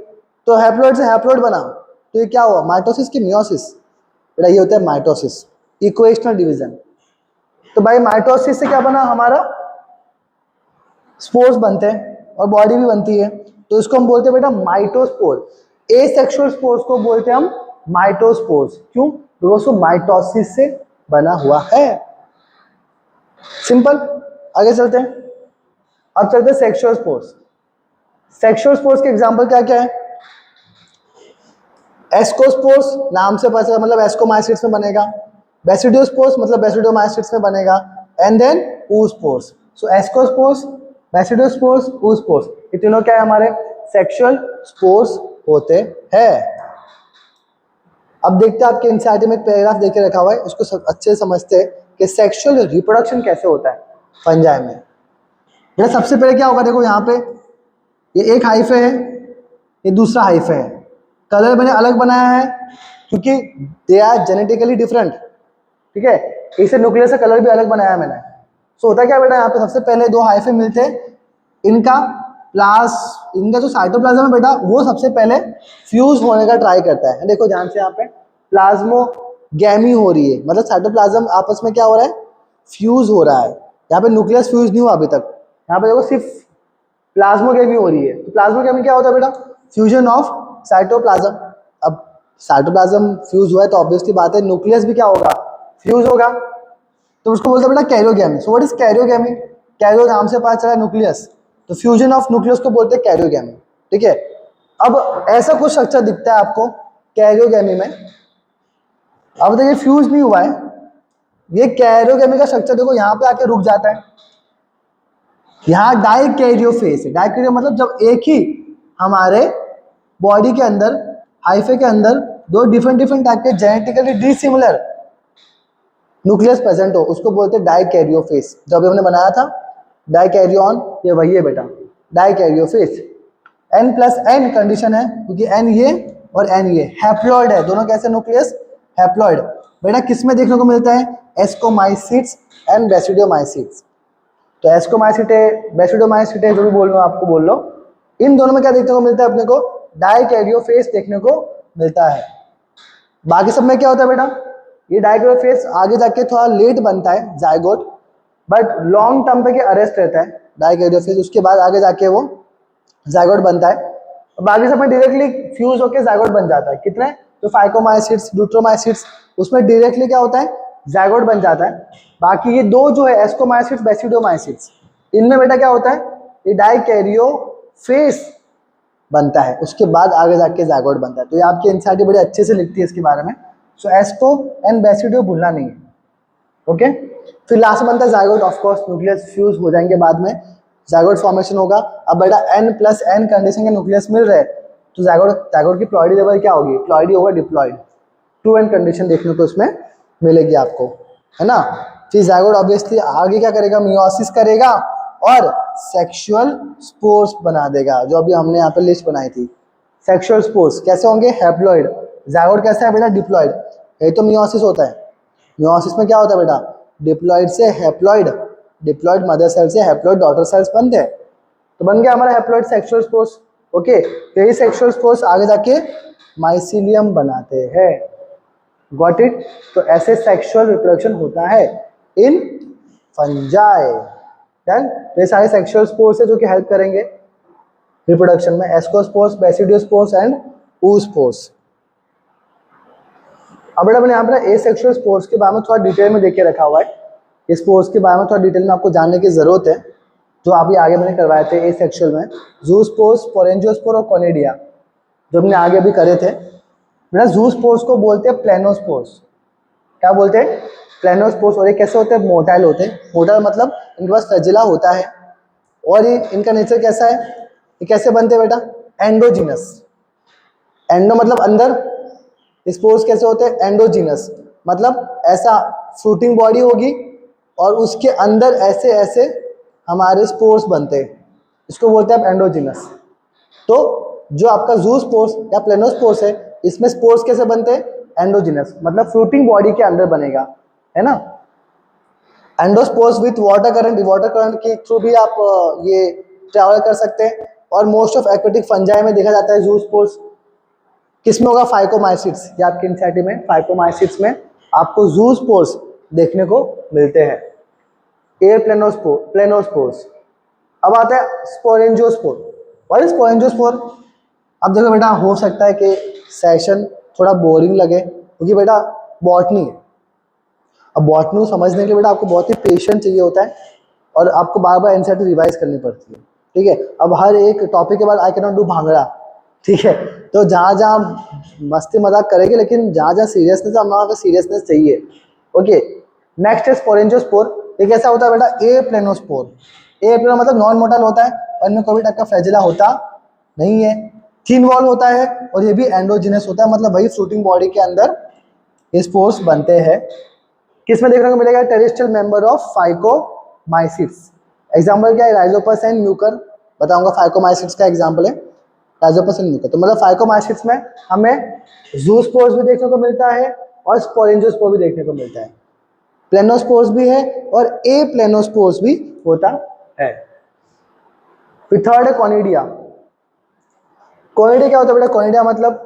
तो हैप्लॉइड से हैप्लॉइड बना, तो ये क्या हुआ? माइटोसिस की मियोसिस? बेटा ये होता है माइटोसिस, इक्वेशनल डिवीजन। तो भाई माइटोसिस से क्या बना? हमारा स्पोर्स बनते हैं और बॉडी भी बनती है, तो इसको हम बोलते हैं बेटा माइटोस्पोर। एसेक्सुअल स्पोर्स को बोलते हैं हम माइटोस्पोर्स। क्यों? बिकॉज वो माइटोसिस से बना हुआ है। सिंपल। आगे चलते हैं। अब चलते हैं सेक्सुअल स्पोर्स। सेक्सुअल स्पोर्स के एग्जांपल क्या क्या है? एस्कोस्पोर्स, नाम से पता चला, मतलब एस्कोमाइसिट्स में बनेगा। बेसिडियोस्पोर्स मतलब बेसिडियोमाइसिट्स में बनेगा। And then oospores। So ascospores, basidiospores, oospores, ये तीनों क्या है? हमारे सेक्सुअल स्पोर्स होते हैं। अब देखते हैं, आपके एनसीईआरटी में एक पैराग्राफ देके रखा हुआ है, इसको अच्छे से समझते हैं कि सेक्सुअल रिप्रोडक्शन कैसे होता है फंजाई में। ये सबसे पहले क्या होगा? देखो यहाँ पे ये एक हाइफे है, ये दूसरा हाइफे है। कलर मैंने अलग बनाया है क्योंकि दे आर जेनेटिकली डिफरेंट, ठीक है। इसे न्यूक्लियस का कलर भी अलग बनाया है मैंने। सो होता क्या बेटा, यहाँ पे सबसे पहले दो हाइफे मिलते हैं, इनका इनका जो साइटोप्लाज्म है बेटा, वो सबसे पहले फ्यूज होने का ट्राई करता है। देखो ध्यान से, यहाँ पे प्लाज्मोगैमी हो रही है, मतलब साइटोप्लाज्म आपस में क्या हो रहा है? फ्यूज हो रहा है। यहाँ पे न्यूक्लियस फ्यूज नहीं हुआ अभी तक, यहाँ पे देखो सिर्फ प्लाज्मोगैमी हो रही है। तो प्लाज्मोगैमी क्या होता है बेटा? Fusion of cytoplasm. अब साइटोप्लाज्म फ्यूज हुआ है तो ऑब्वियसली बात है न्यूक्लियस भी क्या होगा? फ्यूज होगा। तो उसको बोलते हैं बेटा karyogamy. So what is karyogamy? Cairo नाम से पता चला न्यूक्लियस, तो फ्यूजन ऑफ न्यूक्लियस को बोलते हैं कैरियोगैमी, ठीक है। अब ऐसा कुछ स्ट्रक्चर दिखता है आपको कैरियोगैमी में। अब देखिए फ्यूज नहीं हुआ है, ये कैरियोगैमी का स्ट्रक्चर देखो यहाँ पे आके रुक जाता है। यहाँ डाइकैरियोफेज है। डाइकैरियो मतलब जब एक ही हमारे बॉडी के अंदर, हाइफे के अंदर, दो डिफरेंट डिफरेंट टाइप के जेनेटिकली डिसिमिलर न्यूक्लियस प्रेजेंट हो, उसको बोलते हैं डाइकैरियोफेज। जो अभी हमने बनाया था डाइकैरियन, ये वही है बेटा, डाइकैरियोफेज। N+N कंडीशन है क्योंकि N ये और N ये हैप्लॉइड है, दोनों कैसे न्यूक्लियस? हैप्लॉइड। बेटा किस में देखने को मिलता है? Ascomycetes and basidiomycetes. तो एस्कोमाइसिटे, बेसिडोमाइसिटे, जो भी बोल लो आपको बोल लो, इन दोनों में क्या देखने को मिलता है अपने को? डाइकैरियोफेज देखने को मिलता है। बाकी सब में क्या होता है बेटा? ये डाइकैरियोफेज आगे जाके थोड़ा लेट बनता है जाइगोट, बट लॉन्ग टर्म तक ये अरेस्ट रहता है डाइकैरियोफेज, उसके बाद आगे जाके वो जाइगोट बनता है। बाकी सब में डायरेक्टली फ्यूज होकर जाइगोट बन जाता है। कितने? तो फाइकोमाइसिट्स, ड्यूट्रोमाइसिट्स, उसमें डायरेक्टली क्या होता है? जाइगोट बन जाता है। बाकी ये दो जो है एस्कोमाइसिट्स, बेसिडोमाइसिट्स, इनमें बेटा क्या होता है? ये डाइकैरियोफेज बनता है, उसके बाद आगे जाके जाइगोट बनता है। तो ये आपकी एनसीईआरटी बड़े अच्छे से लिखती है इसके बारे में। सो एस्को एंड बेसिडियो भूलना नहीं है, ओके। फिर लास्ट बनता है zygote. Of course nucleus fuse हो जाएंगे बाद में, जाइगोट फॉर्मेशन होगा। अब बेटा N+N कंडीशन के न्यूक्लियस मिल रहे हैं, तो जाइगोट की प्लॉइडी लेवल क्या होगी? प्लॉइडी होगा डिप्लॉइड। 2N कंडीशन देखने को इसमें मिलेगी आपको, है ना। फिर जाइगोट ऑब्वियसली आगे क्या करेगा? मियोसिस करेगा और सेक्सुअल स्पोर्स बना देगा, जो अभी हमने यहाँ पे लिस्ट बनाई थी। सेक्सुअल स्पोर्स कैसे होंगे? हैप्लॉइड। जाइगोट कैसा है बेटा? डिप्लॉइड। ये तो मियोसिस होता है। मियोसिस में क्या होता है बेटा? डिप्लॉइड से हैप्लॉइड, डिप्लॉइड मदर सेल से हैप्लॉइड डॉटर सेल्स बनते हैं। तो बन गया हमारा हैप्लॉइड सेक्सुअल स्पोर्स, ओके। तो ये सेक्सुअल स्पोर्स आगे जाके माइसीलियम बनाते हैं, गॉट इट। तो ऐसे सेक्सुअल रिप्रोडक्शन होता है इन फंजाई। डन। ये सारे सेक्सुअल स्पोर्स है जो कि हेल्प करेंगे रिप्रोडक्शन में, एस्कोस्पोर्स, बेसिडियोस्पोर्स एंड oospores। अब बेटा मैंने यहाँ पे एसेक्सुअल स्पोर्स के बारे में थोड़ा डिटेल में देख के रखा हुआ है। इस स्पोर्स के बारे में थोड़ा डिटेल में आपको जानने की जरूरत है, जो अभी आगे मैंने करवाए थे ए सेक्शुअल में, जूस्पोर्स, स्पोरेंजियोस्पोर और कोनिडिया, जो हमने आगे भी करे थे बेटा। जूस्पोर्स को बोलते हैं प्लेनोस्पोर्स। क्या बोलते हैं? प्लेनोस्पोर्स। और ये कैसे होते हैं? मोटाइल होते हैं। मोटाइल मतलब इनके पास फ्लैजिला होता है। और ये इनका नेचर कैसा है? ये कैसे बनते हैं बेटा? एंडोजीनस। एंडो मतलब अंदर, स्पोर्स कैसे होते हैं? एंडोजीनस मतलब ऐसा फ्रूटिंग बॉडी होगी और उसके अंदर ऐसे ऐसे हमारे स्पोर्स बनते हैं, इसको बोलते हैं आप एंडोजीनस। तो जो आपका जू स्पोर्स या प्लेनोस्पोर्स है, इसमें स्पोर्स कैसे बनते हैं? एंडोजीनस मतलब फ्रूटिंग बॉडी के अंदर बनेगा, है ना। Endospores with water current, water current के थ्रू भी आप ये ट्रैवल कर सकते हैं। और मोस्ट ऑफ एक्वेटिक फंजाई में देखा जाता है जू स्पोर्स। किसमें होगा? फाइकोमाइसिट्स। या आपके एनसीईआरटी में फाइकोमाइसिट्स में आपको जू स्पोर्स देखने को मिलते हैं। एयर प्लेनोस्पोर्स। अब आता है स्पोरेंजियोस्पोर। What is sporangiospore? अब देखो बेटा, हो सकता है कि सेशन थोड़ा बोरिंग लगे क्योंकि बेटा बॉटनी है। अब बॉटनी को समझने के लिए बेटा आपको बहुत ही पेशेंस चाहिए होता है और आपको बार बार एनसीईआरटी रिवाइज करनी पड़ती है, ठीक है। अब हर एक टॉपिक के बाद I can not do bhangra, ठीक है। तो जहाँ जहाँ मस्ती मजाक करेंगे, लेकिन जहाँ जहाँ सीरियसनेस है वहाँ पे सीरियसनेस चाहिए। ओके, नेक्स्ट है स्पोरेंजियोस्पोर। ये कैसा होता है बेटा? ए प्लेनोस्पोर। ए प्लेनो मतलब नॉन मोटाइल होता है और इनमें कोई टाइप का फ्लैजिला होता नहीं है। थिन वॉल होता है और ये भी एंडोजीनस होता है, मतलब वही फ्रूटिंग बॉडी के अंदर ये स्पोर्स बनते हैं। किसमें देखने को मिलेगा? Terrestrial member of Phycomycetes. Example क्या है? राइजोपस एंड म्यूकर बताऊंगा। फाइकोमाइसिट्स का एग्जांपल है राइजोपस एंड म्यूकर। तो मतलब फाइकोमाइसिट्स में हमें जूस्पोर्स भी देखने को मिलता है और स्पोरेंजियोस्पोर भी देखने को मिलता है। प्लेनोस्पोर्स भी है और ए प्लेनोस्पोर्स भी होता है। फिर थर्ड है कोनिडिया। कोनिडिया क्या होता है बेटा? कोनिडिया मतलब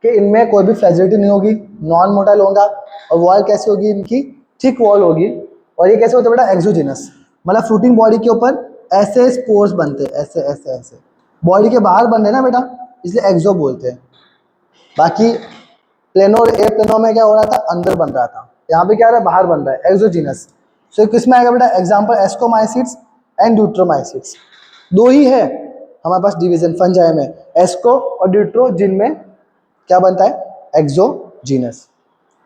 कि इनमें कोई भी फ्लैजिलिटी नहीं होगी, नॉन मोटाइल होगा और वॉल कैसी होगी? इनकी थिक वॉल होगी। और ये कैसे होता है बेटा? एक्सोजिनस मतलब फ्रूटिंग बॉडी के ऊपर ऐसे स्पोर्स बनते हैं, ऐसे ऐसे ऐसे बॉडी के बाहर बन रहे ना बेटा, इसलिए एक्सो बोलते हैं। बाकी प्लेनो और ए प्लेनो में क्या हो रहा था? अंदर बन रहा था। यहाँ पे क्या हो रहा है? बाहर बन रहा है, एक्सोजिनस। सो किसमें आएगा बेटा? Example ascomycetes and deuteromycetes. दो ही है हमारे पास डिवीजन फंजाई में, एस्को और ड्यूट्रो, जिनमें क्या बनता है? एक्सोजीनस।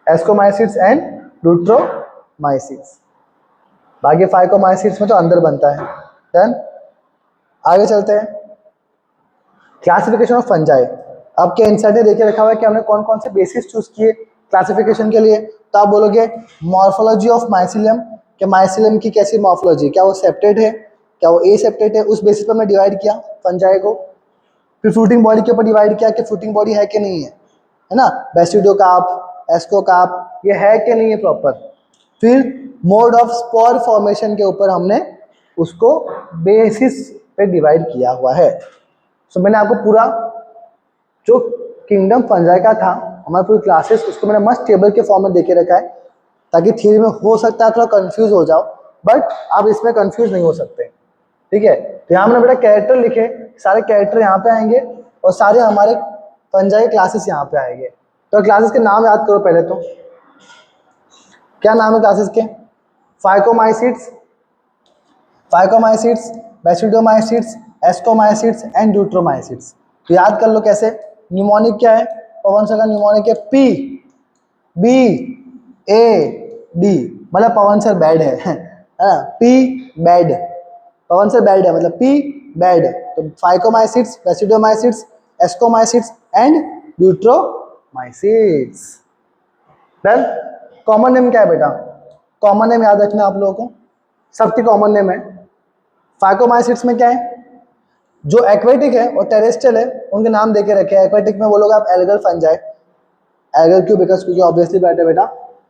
Ascomycetes and deuteromycetes. बाकी फाइकोमाइसिट्स में तो अंदर बनता है। देन आगे चलते हैं, क्लासिफिकेशन ऑफ फंजाई। अब क्या एनसीईआरटी ने देखे रखा हुआ है कि हमने कौन कौन से बेसिस चूज किए क्लासिफिकेशन के लिए। तो आप बोलोगे मॉर्फोलॉजी ऑफ माइसिलियम, कि माइसिलियम की कैसी मॉर्फोलॉजी, क्या वो सेप्टेट है, क्या वो ए सेप्टेट है, उस बेसिस पर हमने डिवाइड किया फंजाई को। फिर फ्रूटिंग बॉडी के ऊपर डिवाइड किया कि फ्रूटिंग बॉडी है कि नहीं है ना, बेसिडोकार्प, एस्कोकार्प, ये है कि नहीं है प्रॉपर। फिर मोड ऑफ स्पोर फॉर्मेशन के ऊपर हमने उसको बेसिस पे डिवाइड किया हुआ है। सो मैंने आपको पूरा जो किंगडम फंजाई का था, हमारे पूरी क्लासेस, उसको मैंने मस्त टेबल के फॉर्म में देके रखा है, ताकि थियरी में हो सकता है थोड़ा कंफ्यूज हो जाओ, बट आप इसमें कंफ्यूज नहीं हो सकते, ठीक है। तो यहाँ मैंने बेटा कैरेक्टर लिखे, सारे कैरेक्टर यहाँ पे आएंगे और सारे हमारे फंजाई क्लासेस यहाँ पे आएंगे। तो क्लासेस के नाम याद करो पहले तो। क्या नाम है क्लासेस के? Phycomycetes, phycomycetes, basidiomycetes, ascomycetes and deuteromycetes. तो याद कर लो कैसे। न्यूमोनिक क्या है? पवन सर का न्यूमोनिक है पी बी ए डी, मतलब पवन सर बैड है P bad, Pavan sir bad है मतलब पी बैड। तो phycomycetes, basidiomycetes, ascomycetes and deuteromycetes. Then common name क्या है बेटा? कॉमन नेम याद रखना आप लोगों को, सबकी कॉमन नेम है। फाइकोमाइसिट्स में क्या है? जो एक्वेटिक है और टेरेस्ट्रियल है उनके नाम देके रखे हैं। एक्वेटिक में बोलोगे आप एल्गल फंजाई, एल्गल क्यों? बिकॉज क्योंकि ऑब्वियसली बेटा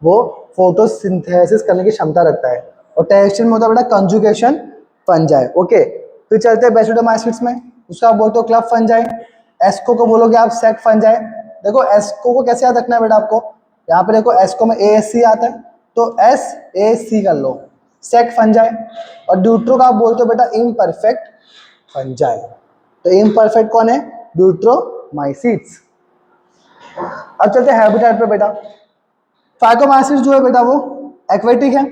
वो फोटोसिंथेसिस करने की क्षमता रखता है। और टेरेस्ट्रियल में होता है बेटा कंजुगेशन फंजाई। ओके, फिर चलते हैं बेसिडोमाइसिट्स में, उसका आप बोलते हो क्लब फंजाई। एस्को को बोलोगे आप सेक फंजाई। देखो एस्को को कैसे याद रखना है बेटा आपको, यहाँ पे देखो एस्को में ASC आता है तो SAC कर लो, सेक फंजाई। और ड्यूट्रो का आप बोलते हो बेटा इम्परफेक्ट फंजाई। तो इम्परफेक्ट कौन है? ड्यूट्रोमाइसिट्स। अब चलते हैं हैबिटेट पे बेटा। फाइकोमाइसिट्स जो है बेटा वो एक्वेटिक है,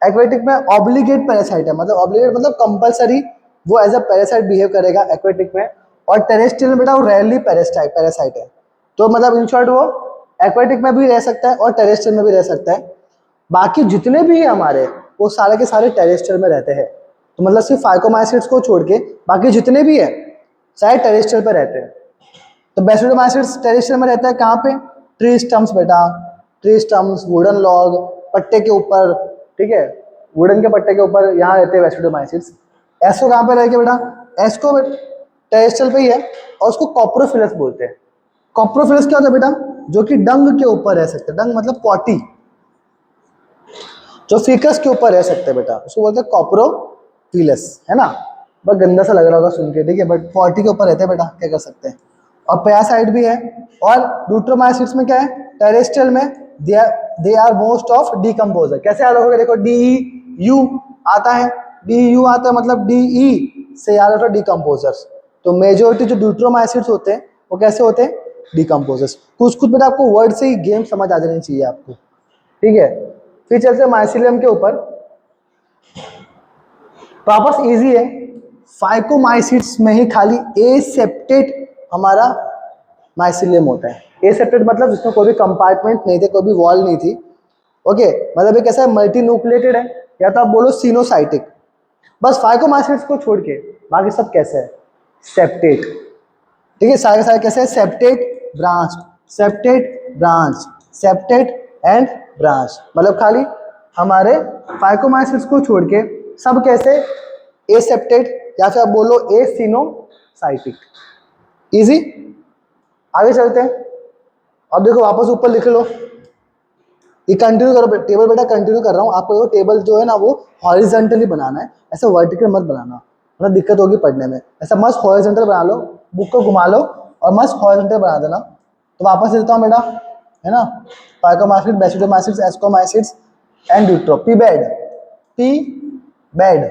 एक्वेटिक में ऑब्लिगेट पैरासाइट है, मतलब ऑब्लिगेट मतलब कंपलसरी वो एज अ पैरासाइट बिहेव करेगा एक्वेटिक में, और टेरेस्ट्रियल में बेटा वो रेयरली पैरासाइट है। तो मतलब इन शॉर्ट वो एक्वेटिक में भी रह सकता है और टेरेस्ट्रियल में भी रह सकता है। बाकी जितने भी है हमारे वो सारे के सारे टेरेस्ट्रियल में रहते हैं। तो मतलब सिर्फ फाइकोमाइसिट्स को छोड़ के बाकी जितने भी है सारे टेरेस्ट्रियल पे रहते हैं। तो बेसिडोमाइसिट्स टेरेस्ट्रियल में रहता है कहाँ पे? ट्री स्टम्प्स बेटा, ट्री स्टम्प्स, वुडन लॉग, पट्टे के ऊपर, ठीक है, वुडन के पट्टे के ऊपर यहाँ रहते हैं बेसिडोमाइसिट्स। एस्को कहाँ पे रहेगा बेटा? एस्को टेरेस्ट्रियल पे ही है और उसको कॉप्रोफिलस बोलते हैं। कॉप्रोफिलस क्या होता है बेटा? जो कि डंग के ऊपर रह सकते हैं, डंग मतलब पॉटी, जो फीकस के ऊपर रह सकते हैं बेटा, उसको बोलते हैं कॉप्रोफिलस, है ना। बस गंदा सा लग रहा होगा सुन के, ठीक है, बट पॉटी के ऊपर रहते हैं बेटा, क्या कर सकते हैं। और पैरासाइट भी है। और ड्यूट्रोमाइसिट्स में क्या है? टेरेस्ट्रियल में they are most of decomposer. कैसे याद रखोगे? देखो डी यू आता है, डी यू आता है मतलब डी ई से याद रखो डीकम्पोजर्स। तो मेजोरिटी जो ड्यूट्रोमाइसिट्स होते हैं वो कैसे होते हैं? डीकम्पोजर्स। कुछ कुछ बेटा आपको वर्ड से ही गेम समझ आ जानी चाहिए आपको, ठीक है। फिर चलते हैं माइसिलियम के ऊपर। वापस इजी है, फाइकोमाइसिट्स में ही खाली एसेप्टेट हमारा माइसिलियम होता है। एसेप्टेट मतलब जिसमें कोई भी कंपार्टमेंट नहीं थे, कोई भी वॉल नहीं थी, ओके, मतलब ये कैसा है? मल्टी न्यूक्लिएटेड है, या तो आप बोलो सिनोसाइटिक। बस फाइकोमाइसिट्स को छोड़ के बाकी सब कैसे है? सेप्टेट, ठीक है, सारे सारे कैसे है? Septate branch, septate branch, septate and branch, मतलब खाली हमारे फाइकोमाइसिट्स को छोड़ के सब कैसे? एसेप्टेट, या फिर आप बोलो एसिनोसाइटिक। इजी। आगे चलते हैं। अब देखो वापस ऊपर लिख लो, ये कंटिन्यू करो टेबल बेटा, कंटिन्यू कर रहा हूँ आपको। देखो टेबल जो है ना वो हॉरिजॉन्टली बनाना है, ऐसा वर्टिकल मत बनाना, मतलब दिक्कत होगी पढ़ने में। ऐसा मस्त हॉरिजॉन्टल बना लो, बुक को घुमा लो और मस्त हॉरिजॉन्टल बना देना। तो वापस देता हूँ बेटा, है ना, phycomycetes, basidiomycetes, ascomycetes and deutero. P bed.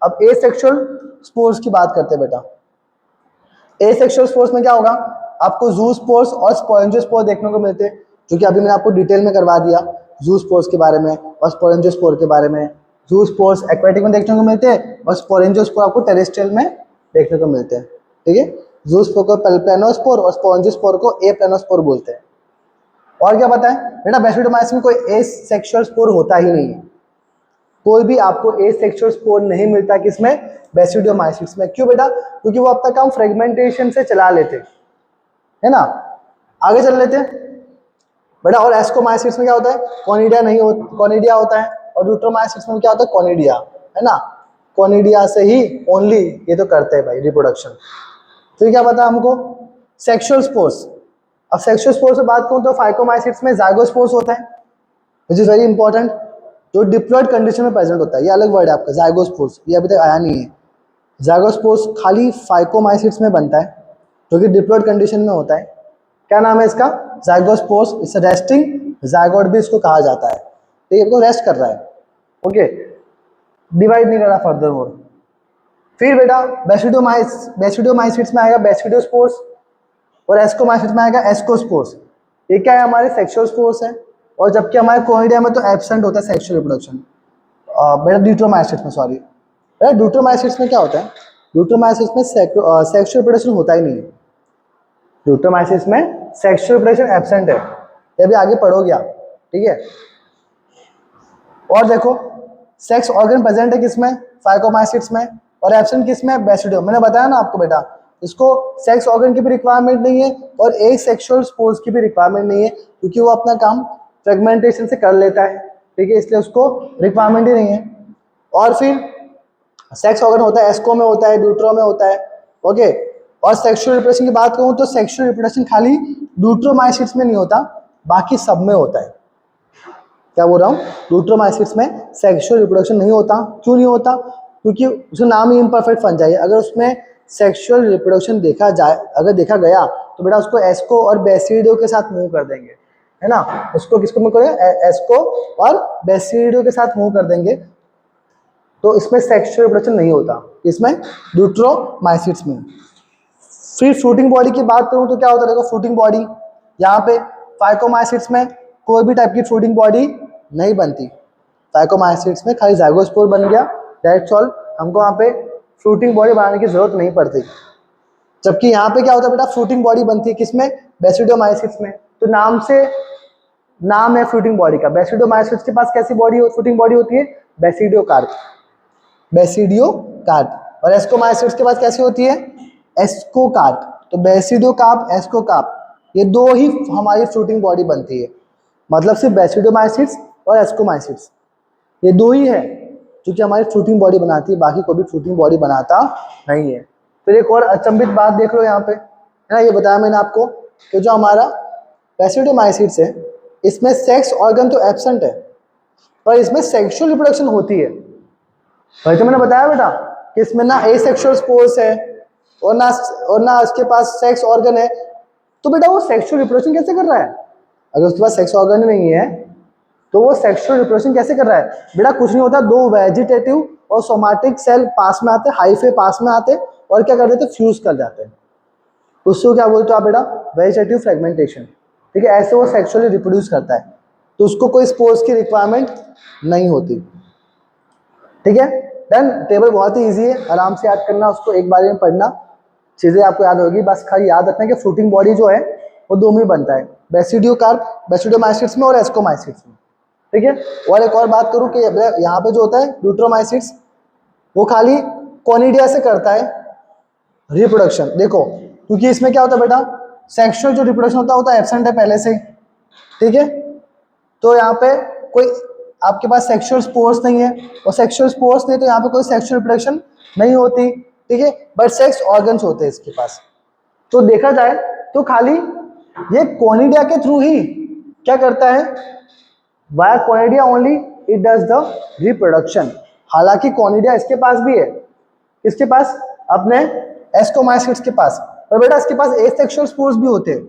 अब ए सेक्सुअल स्पोर्स की बात करते हैं बेटा। ए सेक्सुअल स्पोर्स में क्या होगा? आपको जू स्पोर्स और स्पोरेंजियोस्पोर देखने को मिलते हैं, जो कि अभी मैंने आपको डिटेल में करवा दिया, जू स्पोर्स के बारे में और स्पोरेंजियोस्पोर के बारे में। जू स्पोर्स एक्वेटिक में देखने को मिलते हैं और स्पोरेंजियोस्पोर आपको टेरेस्ट्रियल में देखने को मिलते हैं, ठीक है। जू स्पोर को प्लेनोस्पोर और स्पोरेंजियोस्पोर को ए प्लेनोस्पोर बोलते हैं। और क्या पता है बेटा? बेसिडोमाइसिस में कोई ए सेक्सुअल स्पोर होता ही नहीं है, कोई भी आपको ए सेक्सुअल स्पोर नहीं मिलता किसमें? बेसिडोमाइसिस में। क्यों बेटा? क्योंकि वो अपना काम फ्रेगमेंटेशन से चला लेते, है ना। आगे चल लेते हैं बेटा। और एस्कोमाइसिस में क्या होता है? कॉनिडिया नहीं हो, कॉनिडिया होता है। और ड्यूट्रोमाइसिस में क्या होता है? कॉनिडिया, है ना। कॉनिडिया से ही ओनली ये तो करते हैं भाई रिप्रोडक्शन। फिर क्या पता हमको? Sexual spores. अब सेक्सुअल स्पोर्स से बात करूं तो फाइकोमाइसिट्स में जाइगोस्पोर्स होता है, विच इज वेरी इंपॉर्टेंट, जो डिप्लॉयड कंडीशन में प्रेजेंट होता है। ये अलग वर्ड है आपका, जाइगोस्पोर्स, ये अभी तक आया नहीं है। जाइगोस्पोर्स खाली फाइकोमाइसिट्स में बनता है, जो कि डिप्लॉयड कंडीशन में होता है। क्या नाम है इसका? जाइगोस्पोर्स। इस रेस्टिंग जाइगोट भी इसको कहा जाता है, ठीक है, वो रेस्ट कर रहा है, ओके, डिवाइड नहीं कर रहा फर्दर मोर। फिर बेटा बेसिडोमाइसिट्स में आएगा बेसिडोस्पोर्स और एस्कोमाइसिट्स में आएगा एस्कोस्पोर्स। ये क्या है? हमारे सेक्सुअल स्पोर्स है। और जबकि हमारे कोनिडिया में तो एब्सेंट होता है सेक्सुअल रिप्रोडक्शन, बेटा ड्यूट्रोमाइसिट्स में, सॉरी बेटा, ड्यूट्रोमाइसिट्स में क्या होता है? ड्यूट्रोमाइसिट्स में सेक्सुअल रिप्रोडक्शन होता ही नहीं है। ड्यूट्रोमाइसिस में सेक्सुअल रिप्रोडक्शन एब्सेंट है, ये भी आगे पढ़ोगे आप, ठीक है। और देखो सेक्स ऑर्गन प्रेजेंट है किसमें? फाइकोमाइसिट्स में। और एब्सेंट किसमें? बेसिडो। मैंने बताया ना आपको बेटा, इसको सेक्स ऑर्गन की भी रिक्वायरमेंट नहीं है और एक सेक्सुअल स्पोर्स की भी रिक्वायरमेंट नहीं है, क्योंकि वो अपना काम फ्रेगमेंटेशन से कर लेता है, ठीक है, इसलिए उसको रिक्वायरमेंट ही नहीं है। और फिर सेक्स ऑर्गन होता है एस्को में होता है, ड्यूट्रो में होता है, ओके। और सेक्सुअल रिप्रोडक्शन की बात करूं तो सेक्सुअल रिप्रोडक्शन खाली ड्यूट्रोमाइसिट्स में नहीं होता, बाकी सब में होता है। क्या बोल रहा हूँ? ड्यूट्रोमाइसिट्स में सेक्सुअल रिप्रोडक्शन नहीं होता। क्यों नहीं होता? क्योंकि उसका नाम ही इम्परफेक्ट फंजा है। अगर उसमें सेक्सुअल रिप्रोडक्शन देखा जाए, अगर देखा गया तो बेटा उसको एस्को और बेसिडो के साथ मूव कर देंगे, है ना। उसको किसको मूव करेंगे? एस्को और बेसिडो के साथ मूव कर देंगे। तो इसमें सेक्सुअल रिप्रोडक्शन नहीं होता, इसमें ड्यूट्रोमाइसिट्स में। फिर फ्रूटिंग बॉडी की बात करूं तो क्या होता है? देखो फ्रूटिंग बॉडी, यहाँ पे फाइकोमाइसिट्स में कोई भी टाइप की फ्रूटिंग बॉडी नहीं बनती, फाइकोमाइसिट्स में खाली जाइगोस्पोर बन गया, दैट्स ऑल, हमको वहाँ पे फ्रूटिंग बॉडी बनाने की जरूरत नहीं पड़ती। जबकि यहाँ पे क्या होता है बेटा, फ्रूटिंग बॉडी बनती है किसमें, बेसिडोमाइसिट्स में। तो नाम से नाम है फ्रूटिंग बॉडी का, बेसिडोमाइसिट्स के पास कैसी बॉडी फ्रूटिंग बॉडी होती है, बेसिडियोकार्प, बेसिडियोकार्प। और एस्कोमाइसिट्स के पास कैसी होती है, एस्कोकार्प। तो बेसिडियोकार्प, एस्कोकार्प, ये दो ही हमारी फ्रूटिंग बॉडी बनती है। मतलब सिर्फ बेसिडोमाइसिट्स और एस्कोमाइसिट्स, ये दो ही है जो कि हमारी फ्रूटिंग बॉडी बनाती है, बाकी कोई भी फ्रूटिंग बॉडी बनाता नहीं है। फिर एक और अचंभित बात देख लो यहाँ पे, है ना, ये बताया मैंने आपको कि जो हमारा बेसिडोमाइसिट्स है इसमें सेक्स ऑर्गन तो एब्सेंट है, पर इसमें सेक्सुअल रिप्रोडक्शन होती है। वही तो मैंने बताया बेटा कि इसमें ना एसेक्सुअल स्पोर्स है और ना उसके पास सेक्स ऑर्गन है। तो बेटा वो सेक्सुअल रिप्रोडक्शन कैसे कर रहा है, अगर उसके पास सेक्स ऑर्गन नहीं है तो वो सेक्सुअल रिप्रोडक्शन कैसे कर रहा है। बेटा कुछ नहीं होता, दो वेजिटेटिव और सोमैटिक सेल पास में आते, हाइफे पास में आते और क्या कर देते, फ्यूज कर जाते हैं। उसको क्या बोलते हो आप बेटा, वेजिटेटिव फ्रेगमेंटेशन। ठीक है, ऐसे वो सेक्सुअली रिप्रोड्यूस करता है, तो उसको कोई स्पोर्स की रिक्वायरमेंट नहीं होती। ठीक है, डन। टेबल बहुत ही ईजी है, आराम से याद करना, उसको एक बार में पढ़ना, चीज़ें आपको याद होगी। बस खाली याद रखना कि फ्रूटिंग बॉडी जो है वो दो में बनता है, बेसिडियोकार्प, बेसिडोमाइसिट्स में और एस्कोमाइसिट्स में। ठीक है, और एक और बात करूँ कि यहाँ पे जो होता है ड्यूट्रोमाइसिट्स, वो खाली कोनिडिया से करता है रिप्रोडक्शन। देखो क्योंकि इसमें क्या होता है बेटा, सेक्सुअल जो रिप्रोडक्शन होता है एब्सेंट है पहले से। ठीक है, तो यहाँ पे कोई आपके पास सेक्सुअल स्पोर्स नहीं है, और सेक्सुअल स्पोर्स नहीं तो यहाँ पे कोई सेक्सुअल रिप्रोडक्शन नहीं होती। ठीक है, बट सेक्स ऑर्गन्स होते हैं इसके पास। तो देखा जाए तो खाली ये कोनिडिया के थ्रू ही क्या करता है, via conidia only it does the reproduction. हालांकि कोनिडिया इसके पास भी है, इसके पास अपने एस्कोमाइसिट्स के पास, पर बेटा इसके पास एसेक्सुअल स्पोर्स भी होते हैं।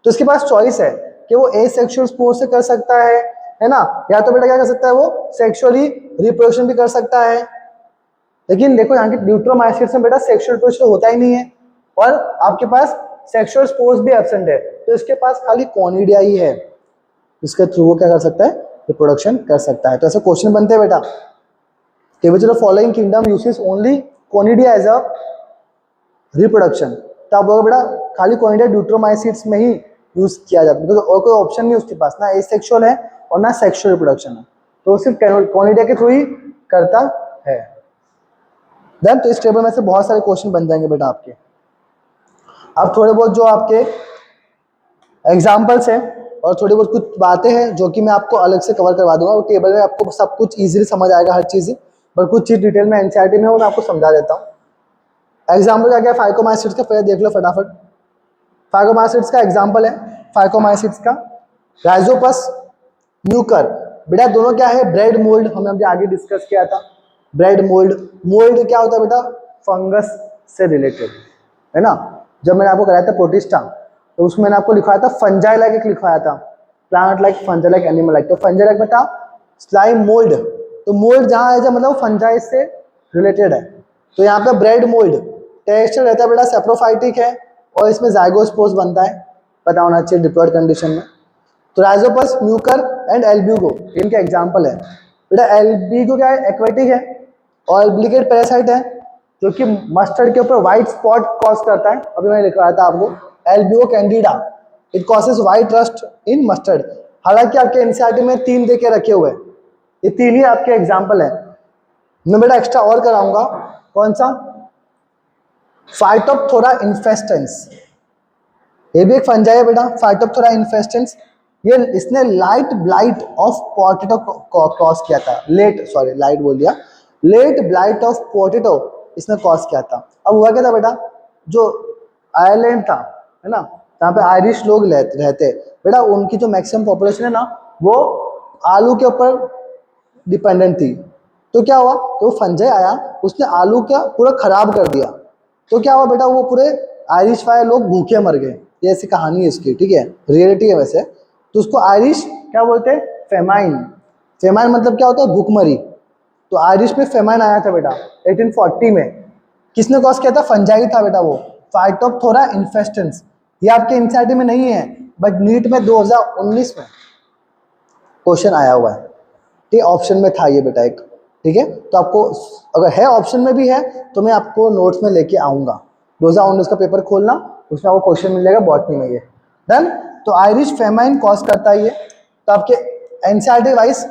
तो इसके पास चॉइस है कि वो एसेक्सुअल स्पोर्स से कर सकता है ना, या तो बेटा क्या कर सकता है, वो सेक्सुअली रिप्रोडक्शन भी कर सकता है। लेकिन देखो यहाँ के ड्यूट्रोमाइसिट्स में बेटा सेक्सुअल रिप्रोडक्शन होता ही नहीं है, और आपके पास सेक्सुअल स्पोर्स भी एब्सेंट है, तो इसके पास खाली कोनिडिया ही है, इसके थ्रू वो क्या कर सकता है, रिप्रोडक्शन कर सकता है। तो ऐसे क्वेश्चन बनते हैं बेटा कि which of the following kingdom uses only conidia as a reproduction. तो आप बोलोगे बेटा खाली कोनिडिया ड्यूट्रोमाइसिट्स में ही यूज किया जाता है, तो और कोई ऑप्शन नहीं उसके पास, ना एसेक्सुअल है और ना सेक्सुअल रिप्रोडक्शन है, तो सिर्फ कोनिडिया के थ्रू ही करता है। देन तो इस टेबल में से बहुत सारे क्वेश्चन बन जाएंगे बेटा आपके। अब थोड़े बहुत जो आपके एग्जाम्पल्स हैं और थोड़ी बहुत कुछ बातें हैं जो कि मैं आपको अलग से कवर करवा दूंगा, वो टेबल में आपको सब कुछ इजीली समझ आएगा, हर चीज़, पर कुछ चीज़ डिटेल में एनसीईआरटी में हो मैं आपको समझा देता हूँ। एग्जाम्पल क्या क्या, फाइकोमाइसिट्स का पहले देख लो फटाफट। फाइकोमाइसिट्स का एग्जाम्पल है, फाइकोमाइसिट्स का राइजोपस, म्यूकर। बेटा दोनों क्या है, ब्रेड मोल्ड, हमने अभी आगे डिस्कस किया था। ब्रेड मोल्ड, मोल्ड क्या होता है बेटा, फंगस से रिलेटेड, है ना। जब मैंने आपको कराया था प्रोटिस्टा, तो उसमें मैंने आपको लिखवाया था फंजाई लाइक, एक लिखवाया था plant like, fungi like, animal like. तो फंजाई लाइक बेटा स्लाइम मोल्ड, तो मोल्ड जहाँ है जब मतलब फंजाई से रिलेटेड है। तो यहाँ पे ब्रेड मोल्ड टेक्सचर रहता है बेटा सेप्रोफाइटिक है, और इसमें जाइगोस्पोर्स बनता है, पता होना चाहिए डिप्लॉयड कंडीशन में। तो राइजोपस, म्यूकर एंड एल्ब्यूगो इनके एग्जाम्पल है। बेटा एल्ब्यूगो क्या है, एक्वेटिक है और एल्ब्लिकेट पैरासाइट है, जो कि मस्टर्ड के ऊपर व्हाइट स्पॉट कॉज करता है। अभी मैंने लिखवाया था आपको Albugo Candida, it causes white rust in mustard. हालांकि आपके एनसीईआरटी में 3 दे के रखे हुए हैं, ये 3 ही आपके एग्जाम्पल है। मैं बेटा एक्स्ट्रा और कराऊंगा, कौन सा, फाइटोप्थोरा इन्फेस्टेंस, ये भी एक फंजाई है बेटा, फाइटोप्थोरा इन्फेस्टेंस। ये इसने light blight of potato cause किया था, लाइट बोल दिया, लेट ब्लाइट ऑफ पोटैटो इसने कॉज किया था। अब हुआ क्या था बेटा, जो आयरलैंड था, है ना, जहाँ पे आयरिश लोग रहते बेटा, उनकी जो मैक्सिमम पॉपुलेशन है ना, वो आलू के ऊपर डिपेंडेंट थी। तो क्या हुआ, तो फंजाई आया, उसने आलू क्या पूरा खराब कर दिया। तो क्या हुआ बेटा, वो पूरे आयरिश वाले लोग भूखे मर गए। ये ऐसी कहानी है इसकी, ठीक है, रियलिटी है वैसे। तो उसको आयरिश क्या बोलते हैं, फेमाइन। फेमाइन मतलब क्या होता है, भूखमरी। तो आयरिश में फेमाइन आया था बेटा 1840 में। किसने कॉज किया था, फंजाई था बेटा वो, फाइटोप्थोरा इन्फेस्टेंस। ये आपके एनसीईआरटी में नहीं है, बट नीट में 2019 में क्वेश्चन आया हुआ है। ठीक, ऑप्शन में था ये बेटा एक, ठीक है। तो आपको अगर है ऑप्शन में भी है तो मैं आपको नोट्स में लेके आऊँगा। 2019 का पेपर खोलना, उसमें आपको क्वेश्चन मिल जाएगा बॉटनी में ये। डन। तो आयरिश फेमाइन कॉज करता है ये। तो आपके एनसीईआरटी वाइज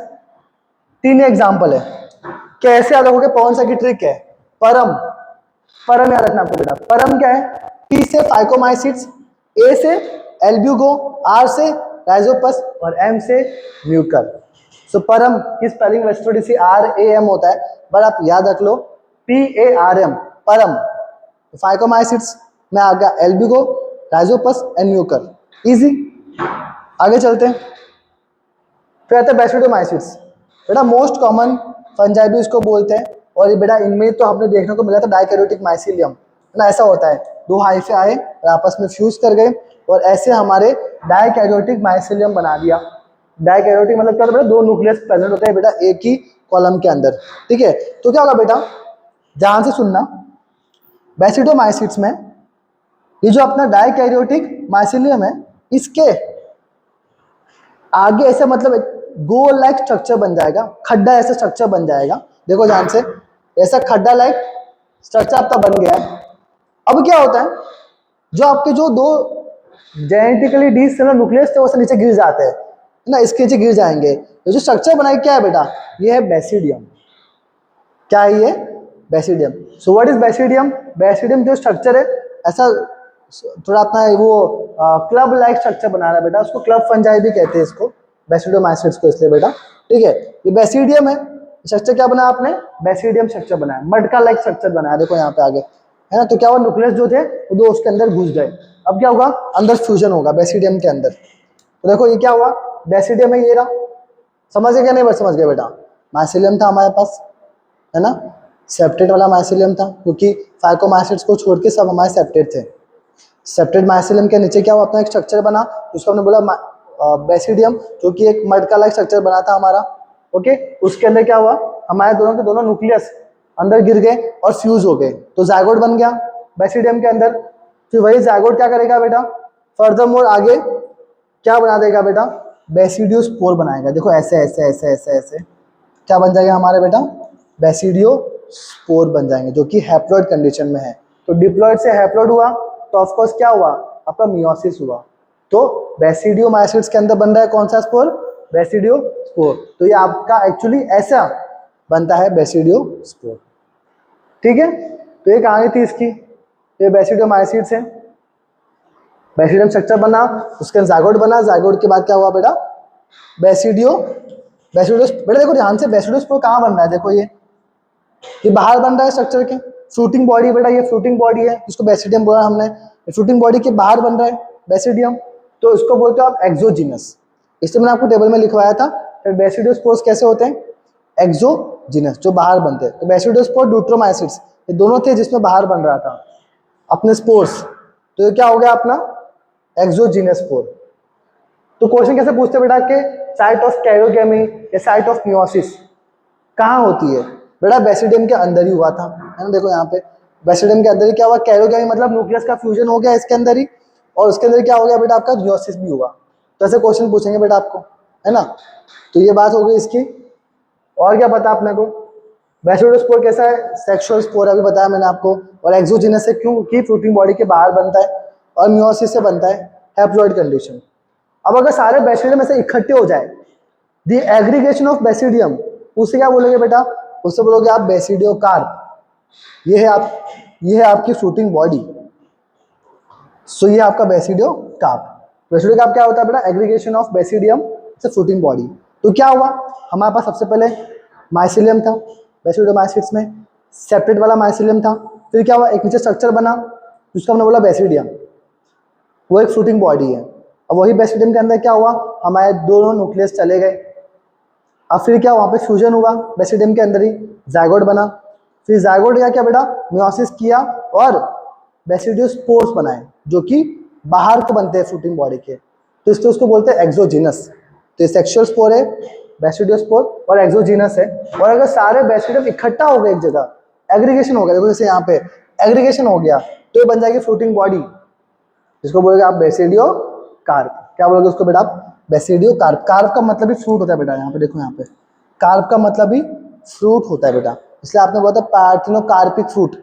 3 एग्जाम्पल है। कैसे याद रखोगे, कौन सा की ट्रिक है, परम, परम याद रखना आपको बेटा। परम क्या है, पी से फाइकोमाइसिट्स, ए से एल्ब्यूगो, आर से राइजोपस और एम से म्यूकर। सो परम की स्पेलिंग वैसे सी RAM होता है, बट आप याद रख लो PARM, परम। फाइकोमाइसिट्स में आ गया Albugo, Rhizopus and Mucor, easy. आगे चलते हैं। फिर आता है बैसिडोमाइसिट्स, बेटा मोस्ट कॉमन फंजाई भी इसको बोलते हैं। और ये बेटा इनमें तो हमने देखने को मिला था डाइकैरियोटिक माइसीलियम, है ना। ऐसा होता है, 2 हाइफे आए और आपस में फ्यूज कर गए और ऐसे हमारे डाइकैरियोटिक माइसीलियम बना दिया। डाइकैरियोटिक मतलब क्या होता है बेटा, 2 न्यूक्लियस प्रेजेंट होते हैं बेटा एक ही कॉलम के अंदर, ठीक है। तो क्या होगा बेटा, ध्यान से सुनना, बैसिडोमाइसिट्स में ये जो अपना डाइकैरियोटिक माइसीलियम है, इसके आगे ऐसा मतलब गोल लाइक स्ट्रक्चर बन जाएगा, खड्डा ऐसा स्ट्रक्चर बन जाएगा। देखो ध्यान से, ऐसा खड्डा लाइक स्ट्रक्चर आपका बन गया है। अब क्या होता है, जो आपके जो 2 जेनेटिकली डिसेलर न्यूक्लियस थे वो से नीचे गिर जाते हैं, है ना, इसके नीचे गिर जाएंगे। तो जो स्ट्रक्चर बनाया क्या है बेटा, ये है बेसिडियम। क्या है ये, basidium. So what is basidium, basidium जो स्ट्रक्चर है ऐसा थोड़ा अपना वो क्लब लाइक स्ट्रक्चर बना रहा है बेटा, उसको क्लब फंजाई भी कहते हैं इसको, बैसिडोमाइसिट्स को, इसलिए बेटा, ठीक है। ये बेसिडियम है, स्ट्रक्चर क्या बनाया आपने, बेसिडियम स्ट्रक्चर बनाया, मटका लाइक स्ट्रक्चर बनाया, देखो यहाँ पे आगे, है ना। तो क्या हुआ, न्यूक्लियस जो थे वो 2 उसके अंदर घुस गए। अब क्या होगा, अंदर फ्यूजन होगा बेसिडियम के अंदर। तो देखो ये क्या हुआ, बेसिडियम है ये रहा, समझ गए क्या, नहीं समझ गए बेटा। माइसीलियम था हमारे पास, है ना, सेप्टेट वाला माइसीलियम था, क्योंकि फाइकोमाइसिट्स को छोड़ के सब हमारे सेप्टेट थे। सेप्टेट माइसीलियम के नीचे क्या हुआ, अपना एक स्ट्रक्चर बना, उसको हमने बोला बेसिडियम, जो कि एक मटका लाइक स्ट्रक्चर बना था हमारा, ओके। उसके अंदर क्या हुआ, हमारे दोनों के दोनों न्यूक्लियस अंदर गिर गए और फ्यूज हो गए, तो जायगोट बन गया बेसिडियम के अंदर। फिर वही जायगोट क्या करेगा बेटा, फर्दर मोर आगे क्या बना देगा बेटा, बेसिडियोस्पोर बनाएगा। देखो ऐसे ऐसे ऐसे ऐसे ऐसे क्या बन जाएगा हमारे बेटा, बेसिडियोस्पोर बन जाएंगे, जो कि हैप्लॉइड कंडीशन में है। तो डिप्लॉइड से हैप्लॉइड हुआ, तो ऑफकोर्स क्या हुआ, आपका मियोसिस हुआ। तो बेसिडियोमाइसिट्स के अंदर बन रहा है कौन सा स्पोर, बेसिडियोस्पोर। तो ये आपका एक्चुअली ऐसा बनता है बेसिडियोस्पोर, ठीक है। तो ये कहानी थी इसकी, ये बेसिडियोमाइसिट्स है, बेसिडियम स्ट्रक्चर बना, उसके अंदर जायगोट बना, जायगोट के बाद क्या हुआ बेटा, बेसिडियोस बेटा देखो ध्यान से, बेसिडियोस्पोर कहाँ बन रहा है, देखो ये बाहर बन रहा है स्ट्रक्चर के, फ्रूटिंग बॉडी बेटा, ये फ्रूटिंग बॉडी है, इसको बेसिडियम बोला हमने, फ्रूटिंग बॉडी के बाहर बन रहा है बेसिडियम, तो इसको बोलते हो आप एक्सोजीनस। इसलिए मैंने आपको टेबल में लिखवाया था। फिर बेसिडियोस्पोर्स कैसे होते हैं, एक्सोजीनस, जो बाहर बनते हैं। तो बेसिडियोस्पोर, ड्यूट्रोमाइसिट्स, ये दोनों थे जिसमें बाहर बन रहा था अपने स्पोर्स। तो ये क्या हो गया अपना एक्सोजीनस स्पोर। तो क्वेश्चन कैसे पूछते हैं बेटा के साइट ऑफ कैरियोगेमी या साइट ऑफ मियोसिस कहाँ होती है बेटा, बेसिडियम के अंदर ही हुआ था, है ना। देखो यहाँ पे बेसिडियम के अंदर ही क्या हुआ, कैरियोगेमी मतलब न्यूक्लियस का फ्यूजन हो गया इसके अंदर ही, और उसके अंदर क्या हो गया बेटा, आपका मियोसिस भी हुआ। तो ऐसे क्वेश्चन पूछेंगे बेटा आपको, है ना। तो ये बात हो गई इसकी। और क्या पता अपने को, बेसिडियोस्पोर कैसा है, सेक्सुअल स्पोर अभी बताया मैंने आपको। और एक्सोजीनस से क्यों, कि फ्रूटिंग बॉडी के बाहर बनता है, और मियोसिस से बनता है हैप्लॉइड कंडीशन। अब अगर सारे बेसिडियम ऐसे इकट्ठे हो जाए, द एग्रीगेशन ऑफ बेसिडियम, उससे क्या बोलोगे बेटा, उससे बोलोगे आप बेसिडियोकार्प। ये है आपकी फ्रूटिंग बॉडी। सो ये आपका बेसिडियोकार्प। बेसिडियोकार्प क्या होता है बेटा, एग्रीगेशन ऑफ बेसिडियम से फ्रूटिंग बॉडी। तो क्या हुआ, हमारे पास सबसे पहले माइसीलियम था बेसिडियोमाइसिट्स में, सेपरेट वाला माइसीलियम था। फिर क्या हुआ, एक नीचे स्ट्रक्चर बना जिसको हमने बोला बेसिडियम, वो एक फ्रूटिंग बॉडी है। अब वही बेसिडियम के अंदर क्या हुआ, हमारे दोनों न्यूक्लियस चले गए। अब फिर क्या, वहाँ पे फ्यूजन हुआ बेसिडियम के अंदर ही, जायगोट बना। फिर जायगोट का क्या बेटा, मियोसिस किया और बेसिडियोस्पोर्स बनाए, जो कि बाहर को बनते हैं फ्रूटिंग बॉडी के। तो इसलिए उसको बोलते हैं एक्सोजीनस। तो ये सेक्सुअल स्पोर है, बेसिडियोस्पोर, और एक्सोजीनस है। और अगर सारे बेसिडियम इकट्ठा हो गए एक जगह, एग्रीगेशन हो गया, देखो जैसे यहाँ पे एग्रीगेशन हो गया, तो ये बन जाएगी फ्रूटिंग बॉडी, जिसको बोलोगे आप बेसिडियोकार्प। क्या बोलोगे उसको बेटा आप, बेसिडियोकार्प। कार्प का मतलब ही फ्रूट होता है बेटा, यहाँ पे देखो यहाँ पे कार्प का मतलब ही फ्रूट होता है बेटा, इसलिए आपने बोला था पार्थिनोकार्पिक फ्रूट,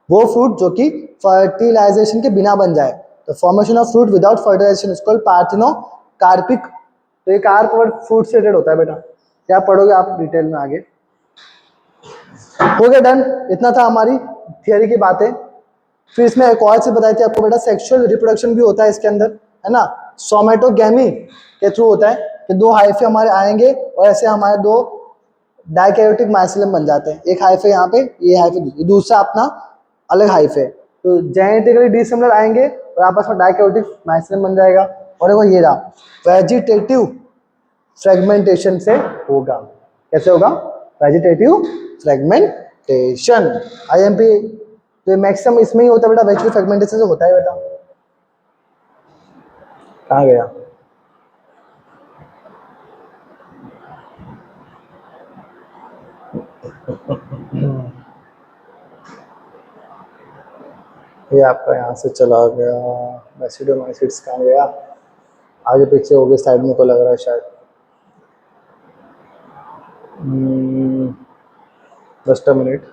वो फ्रूट जो कि फर्टिलाइजेशन के बिना बन जाए। तो formation of fruit without fertilisation is called parthenocarpic. तो ये कार्प वर्ड फ्रूट से रिलेटेड होता है बेटा, क्या पढ़ोगे आप डिटेल में आगे। हो गया डन, इतना था हमारी थियरी की बातें। फिर इसमें एक और चीज बताई थी आपको बेटा, सेक्सुअल रिप्रोडक्शन भी होता है इसके अंदर, है ना, सोमेटोगेमी के थ्रू होता है कि दो हाइफे हमारे आएंगे और ऐसे हमारे दो डाइकैरियोटिक माइसिलम बन जाते हैं। एक हाइफे यहाँ पे, ये हाइफे, दूसरा अपना अलग हाइफे, तो जेनेटिकली डिसिमिलर आएंगे और आपस में डाइकैरियोटिक माइसिलम बन जाएगा। और देखो ये रहा, वेजिटेटिव फ्रेगमेंटेशन से होगा। कैसे होगा? Vegetative fragmentation, IMP. तो मैक्सिमम इसमें ही होता है बेटा, वेजिटेटिव फ्रेगमेंटेशन से होता है बेटा। कहाँ गया? ये आपका यहाँ से चला गया, बेसिडोमाइसिट्स कहाँ गया? आगे पीछे हो गए, साइड में को लग रहा है शायद। Just a minute.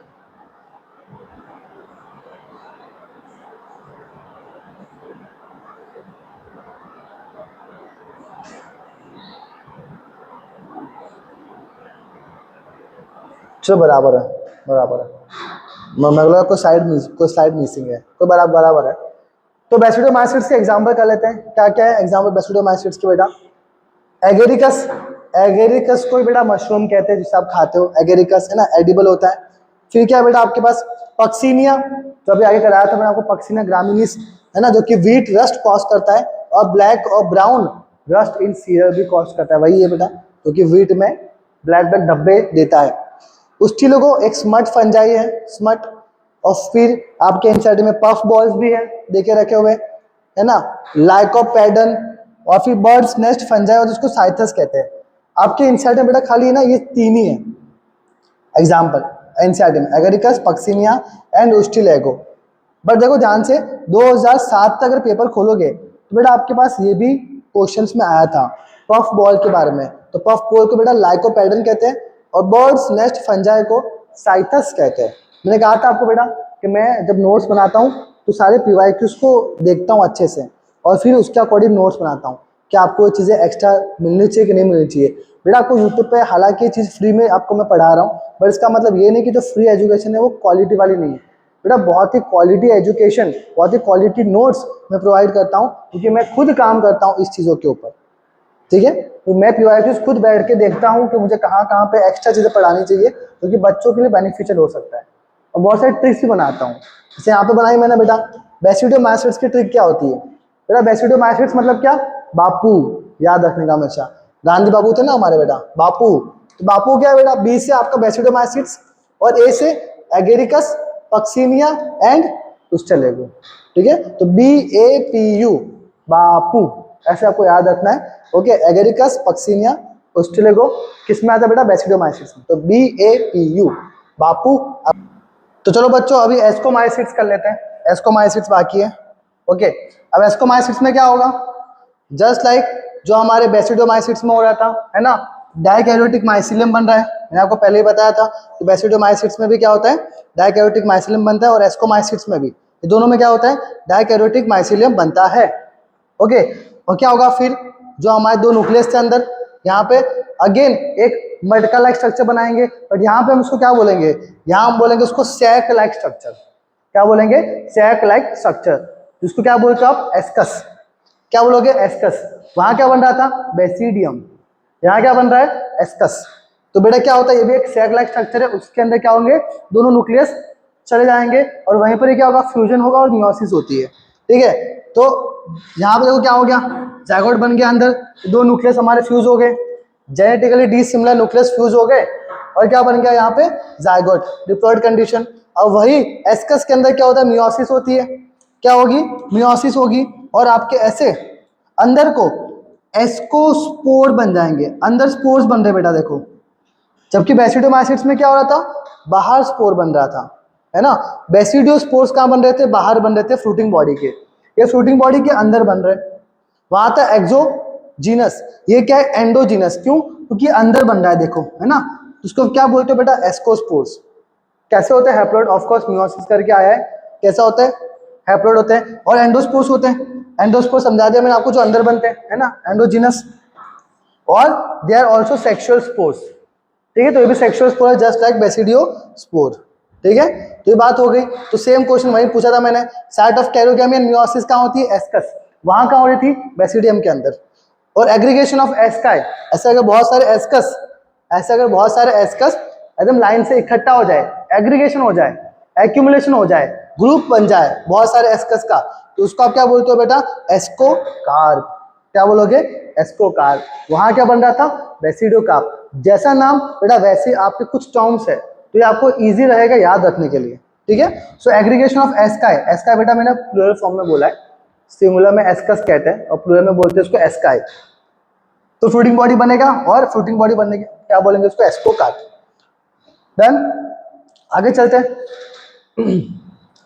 चलो बराबर है, बराबर है। मतलब कोई स्लाइड मिसिंग है, कोई बराबर है। तो बेसिडोमाइसिट्स के एग्जांपल कर लेते हैं, क्या क्या है एग्जांपल बेसिडोमाइसिट्स के बेटा। एगेरिकस, एगेरिकस को बेटा मशरूम कहते हैं जिसे आप खाते हो, एगेरिकस है ना, एडिबल होता है। फिर क्या है बेटा आपके पास पक्सीनिया, जो अभी आगे कराया था मैंने आपको, पक्सीनिया ग्रामिनीस, है ना, जो कि व्हीट रस्ट कॉज करता है, और ब्लैक और ब्राउन रस्ट इन सीरियल भी कॉज करता है, वही है बेटा, जो कि व्हीट में ब्लैक ब्लैक धब्बे देता है। उसकी लोगों एक स्मट फंजाई है, स्मट। और फिर आपके इंसाइड में पफ बॉल्स भी है, देखे रखे हुए, है ना, लाइकोपेडन, और फिर बर्ड्स नेस्ट फंजाई और जिसको साइथस कहते हैं। आपके इंसाइड में बेटा खाली है ना ये तीन ही है एग्जाम्पल इंसाइड में, एगेरिकस, पक्सीनिया एंड उस्टिलेगो। बट देखो ध्यान से, 2007 तक अगर पेपर खोलोगे तो बेटा आपके पास ये भी क्वेश्चंस में आया था पफ बॉल के बारे में। तो पफ बॉल को बेटा लाइकोपेडन कहते हैं और बर्ड्स नेस्ट फंजाई को साइथस कहते हैं। मैंने कहा था आपको बेटा कि मैं जब नोट्स बनाता हूँ तो सारे पीवाईक्यूज को देखता हूँ अच्छे से और फिर उसके अकॉर्डिंग नोट्स बनाता हूँ कि आपको ये चीज़ें एक्स्ट्रा मिलनी चाहिए कि नहीं मिलनी चाहिए। बेटा आपको यूट्यूब पे हालांकि ये चीज़ फ्री में आपको मैं पढ़ा रहा हूँ, बट इसका मतलब ये नहीं कि जो फ्री एजुकेशन है वो क्वालिटी वाली नहीं है। बेटा बहुत ही क्वालिटी एजुकेशन, बहुत ही क्वालिटी नोट्स मैं प्रोवाइड करता हूँ, क्योंकि मैं खुद काम करता हूँ इस चीज़ों के ऊपर, ठीक है। तो मैं पीवाईक्यूज खुद बैठ के देखता हूँ कि मुझे कहाँ कहाँ पे एक्स्ट्रा चीज़ें पढ़ानी चाहिए, क्योंकि बच्चों के लिए बेनिफिशियल हो सकता है। और बहुत सारी ट्रिक्स भी बनाता हूँ, जैसे यहाँ पे बनाई मैंने बेटा बेसिडोमाइसिट्स की ट्रिक क्या होती है। बेटा बेसिडोमाइसिट्स मतलब क्या? बापू, याद रखने का हमेशा, गांधी बाबू थे ना हमारे बेटा, बापू। तो बापू क्या है बेटा? बी से आपका बेसिडोमाइसिट्स और ए से एगेरिकस, पक्सीनिया एंड उस्टेलेगो, ठीक है। तो BAPU, बापू, ऐसे आपको याद रखना है। ओके, एगेरिकस, पक्सीनिया, उस्टेलेगो किस में आता है बेटा? बेसिडोमाइसिट्स में। तो BAPU, बापू। तो चलो बच्चों अभी एस्कोमाइसिट्स कर लेते हैं, एस्कोमाइसिट्स बाकी है। ओके, अब एस्कोमाइसिट्स में क्या होगा? जस्ट लाइक जो हमारे बेसिडोमाइसिट्स में हो रहा था, है ना, डाइकैरियोटिक माइसिलियम बन रहा है। मैंने आपको पहले ही बताया था कि बेसिडोमाइसिट्स में भी क्या होता है? डाइकैरियोटिक माइसिलियम बनता है, और एस्कोमाइसिट्स में भी, ये दोनों में क्या होता है? डाइकैरियोटिक माइसिलियम बनता है। ओके, और क्या होगा फिर? जो हमारे दो न्यूक्लियस थे अंदर, यहाँ पे अगेन एक मटका लाइक स्ट्रक्चर बनाएंगे, बट यहाँ पे हम उसको क्या बोलेंगे? यहाँ हम बोलेंगे उसको सैक लाइक स्ट्रक्चर। क्या बोलेंगे? सैक लाइक स्ट्रक्चर, जिसको क्या बोलते हो आप? एस्कस। क्या बोलोगे? एस्कस। वहां क्या बन रहा था? बेसिडियम। यहाँ क्या बन रहा है? एस्कस। तो बेटा क्या होता है? ये भी एक सैक लाइक स्ट्रक्चर है, उसके अंदर क्या होंगे? दोनों न्यूक्लियस चले जाएंगे और वहीं पर क्या होगा? फ्यूजन होगा और मियोसिस होती है, ठीक है। तो यहाँ पे देखो क्या हो गया? जाइगोट बन गया अंदर, दो न्यूक्लियस हमारे फ्यूज हो गए, जेनेटिकली डिसिमिलर न्यूक्लियस फ्यूज हो गए, और क्या बन गया यहाँ पे? Zygote, diploid condition. अब वही एस्कस के अंदर क्या होता है? मियोसिस होती है। क्या होगी? मियोसिस होगी, और आपके ऐसे अंदर को एस्कोस्पोर बन जाएंगे, अंदर स्पोर्स बन रहे बेटा देखो। जबकि बेसिडोमाइसिट्स में क्या हो रहा था? बाहर स्पोर बन रहा था, है ना। बेसिडियो स्पोर्स कहाँ बन रहे थे? बाहर बन रहे थे, फ्रूटिंग बॉडी के। ये फ्रूटिंग बॉडी के अंदर बन रहे, वहां था एक्सोजीनस, ये क्या है? एंडोजीनस। क्यों? क्योंकि अंदर बन रहा है देखो, है ना। उसको क्या बोलते हो बेटा, एस्कोस्पोर्स। कैसे होते हैं हैप्लॉइड, ऑफ कोर्स मियोसिस करके आया है, कैसा होता है, हैप्लॉइड होते हैं। और एंडोस्पोर्स होते हैं, एंडोस्पोर्स समझा दिया मैंने आपको, जो अंदर बनते हैं, है ना, एंडोजिनस। और they are also sexual spores, ठीक है, तो ये भी सेक्सुअल स्पोर है जस्ट लाइक बेसिडियो स्पोर, ठीक है। तो ये बात हो गई। तो सेम क्वेश्चन वही पूछा था मैंने, साइट ऑफ कैरोगेमी एंड मियोसिस कहाँ होती है, एस्कस, वहां कहाँ हो रही थी, बेसिडियम के अंदर। और एग्रीगेशन ऑफ एस्काई, ऐसे अगर बहुत सारे एस्कस, ऐसे अगर बहुत सारे एस्कस एकदम लाइन से इकट्ठा हो जाए, एग्रीगेशन हो जाए, एक्यूमुलेशन हो जाए, ग्रुप बन जाए बहुत सारे एस्कस का, तो उसको आप क्या बोलते हो बेटा, एस्कोकार्प। क्या बोलोगे, एस्कोकार्प। वहां क्या बन रहा था, बेसिडोकार्प। जैसा नाम बेटा वैसे आपके कुछ टर्म्स है, तो ये आपको इजी रहेगा याद रखने के लिए, ठीक है। सो एग्रीगेशन ऑफ एस्काई, एस्काई बेटा मैंने प्लूरल फॉर्म में बोला है, सिंगुलर में एस्कस कहते हैं और प्लूरल में बोलते हैं उसको एस्काई। तो फ्रूटिंग बॉडी बनेगा, और फ्रूटिंग बॉडी बनने के क्या बोलेंगे उसको, एस्कोकार्प। डन, आगे चलते हैं।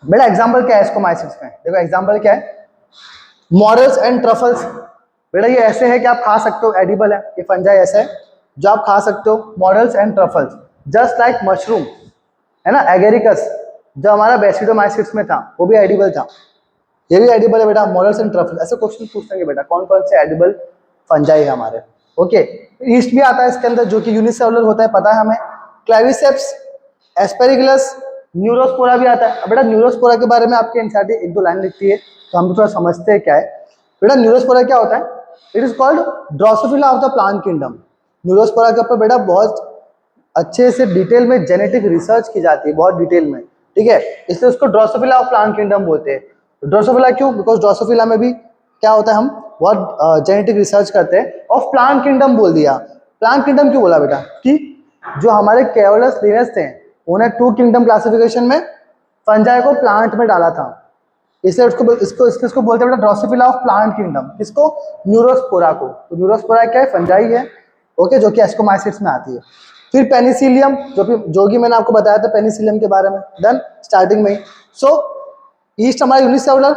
बेटा एग्जाम्पल क्या है एस्कोमाइसिस में, देखो एग्जाम्पल क्या है, मॉरल्स एंड ट्रफल्स। बेटा ये ऐसे है कि आप खा सकते हो, एडिबल है, ये फंजाई ऐसा है जो आप खा सकते हो, morals and truffles, just like mushroom, है ना, एगेरिकस जो हमारा बेसिडोमाइसिस में था वो भी एडिबल था, ये भी एडिबल है बेटा, मॉरल्स एंड ट्रफल्स। ऐसे क्वेश्चन पूछेंगे बेटा कौन कौन से एडिबल फंजाई है हमारे, ओके। ईस्ट भी आता है इसके अंदर जो कि यूनिसेलुलर होता है, पता है हमें, क्लेविसेप्स, एस्पेरिगुलस, न्यूरोस्पोरा भी आता है। अब बेटा न्यूरोस्पोरा के बारे में आपके एनसीईआरटी एक दो लाइन लिखती है, तो हम थोड़ा समझते हैं क्या है। बेटा न्यूरोस्पोरा क्या होता है, it is called Drosophila of the plant kingdom. Neurospora के ऊपर बेटा बहुत अच्छे से डिटेल में जेनेटिक रिसर्च की जाती है, बहुत डिटेल में, ठीक है, इसलिए उसको ड्रोसोफिला ऑफ प्लांट किंगडम बोलते हैं। ड्रोसोफिला क्यों, बिकॉज ड्रोसोफिला में भी क्या होता है, हम बहुत जेनेटिक रिसर्च करते हैं। ऑफ प्लांट किंगडम बोल दिया, प्लांट किंगडम क्यों बोला बेटा, कि जो हमारे कैरोलस लिनस थे उन्हें टू किंगडम क्लासिफिकेशन में फंजाई को प्लांट में डाला था, इसलिए इसको बोलते हैं बेटा ड्रोसोफिला ऑफ प्लांट किंगडम। किसको, न्यूरोस्पोरा को। तो न्यूरोस्पोरा क्या है, फंजाई है, ओके, जो कि एस्कोमाइसिस में आती है। फिर पेनिसिलियम, जो कि मैंने आपको बताया था पेनिसिलियम के बारे में, डन, स्टार्टिंग में ही। सो ईस्ट हमारे यूनिसेलुलर,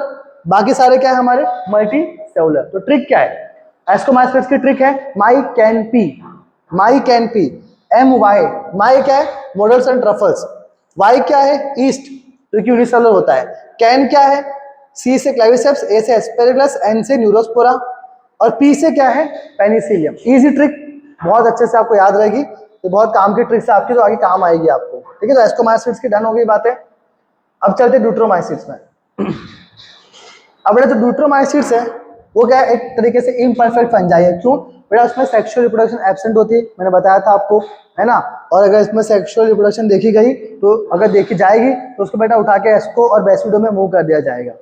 बाकी सारे क्या है हमारे मल्टी सेलुलर। तो ट्रिक क्या है, एस्कोमाइसिस की ट्रिक है my can P, my can P, M Y, my क्या है, मॉडल्स एंड ट्रफल्स, वाई क्या है, ईस्ट जो कि यूनिसेलुलर होता है, कैन क्या है, सी से क्लेविसेप्स, ए से एस्पेरिगुलस, एन से न्यूरोस्पोरा, और पी से क्या है, पेनिसिलियम। इजी ट्रिक, बहुत अच्छे से आपको याद रहेगी, तो बहुत काम की ट्रिक्स है आपकी, तो आगे काम आएगी आपको, ठीक है। तो एस्कोमाइसिस की डन हो गई बातें। अब चलते ड्यूट्रोमाइसिस में। अब बेटा जो ड्यूट्रोमाइसिस है वो क्या है, एक तरीके से इम्परफेक्ट फंजाई है। क्यों बेटा, उसमें सेक्सुअल रिप्रोडक्शन एब्सेंट होती है, मैंने बताया था आपको, है ना। और अगर इसमें सेक्सुअल रिप्रोडक्शन देखी गई, तो अगर देखी जाएगी तो उसको बेटा उठा के एस्को और बेसिडो में मूव कर दिया जाएगा,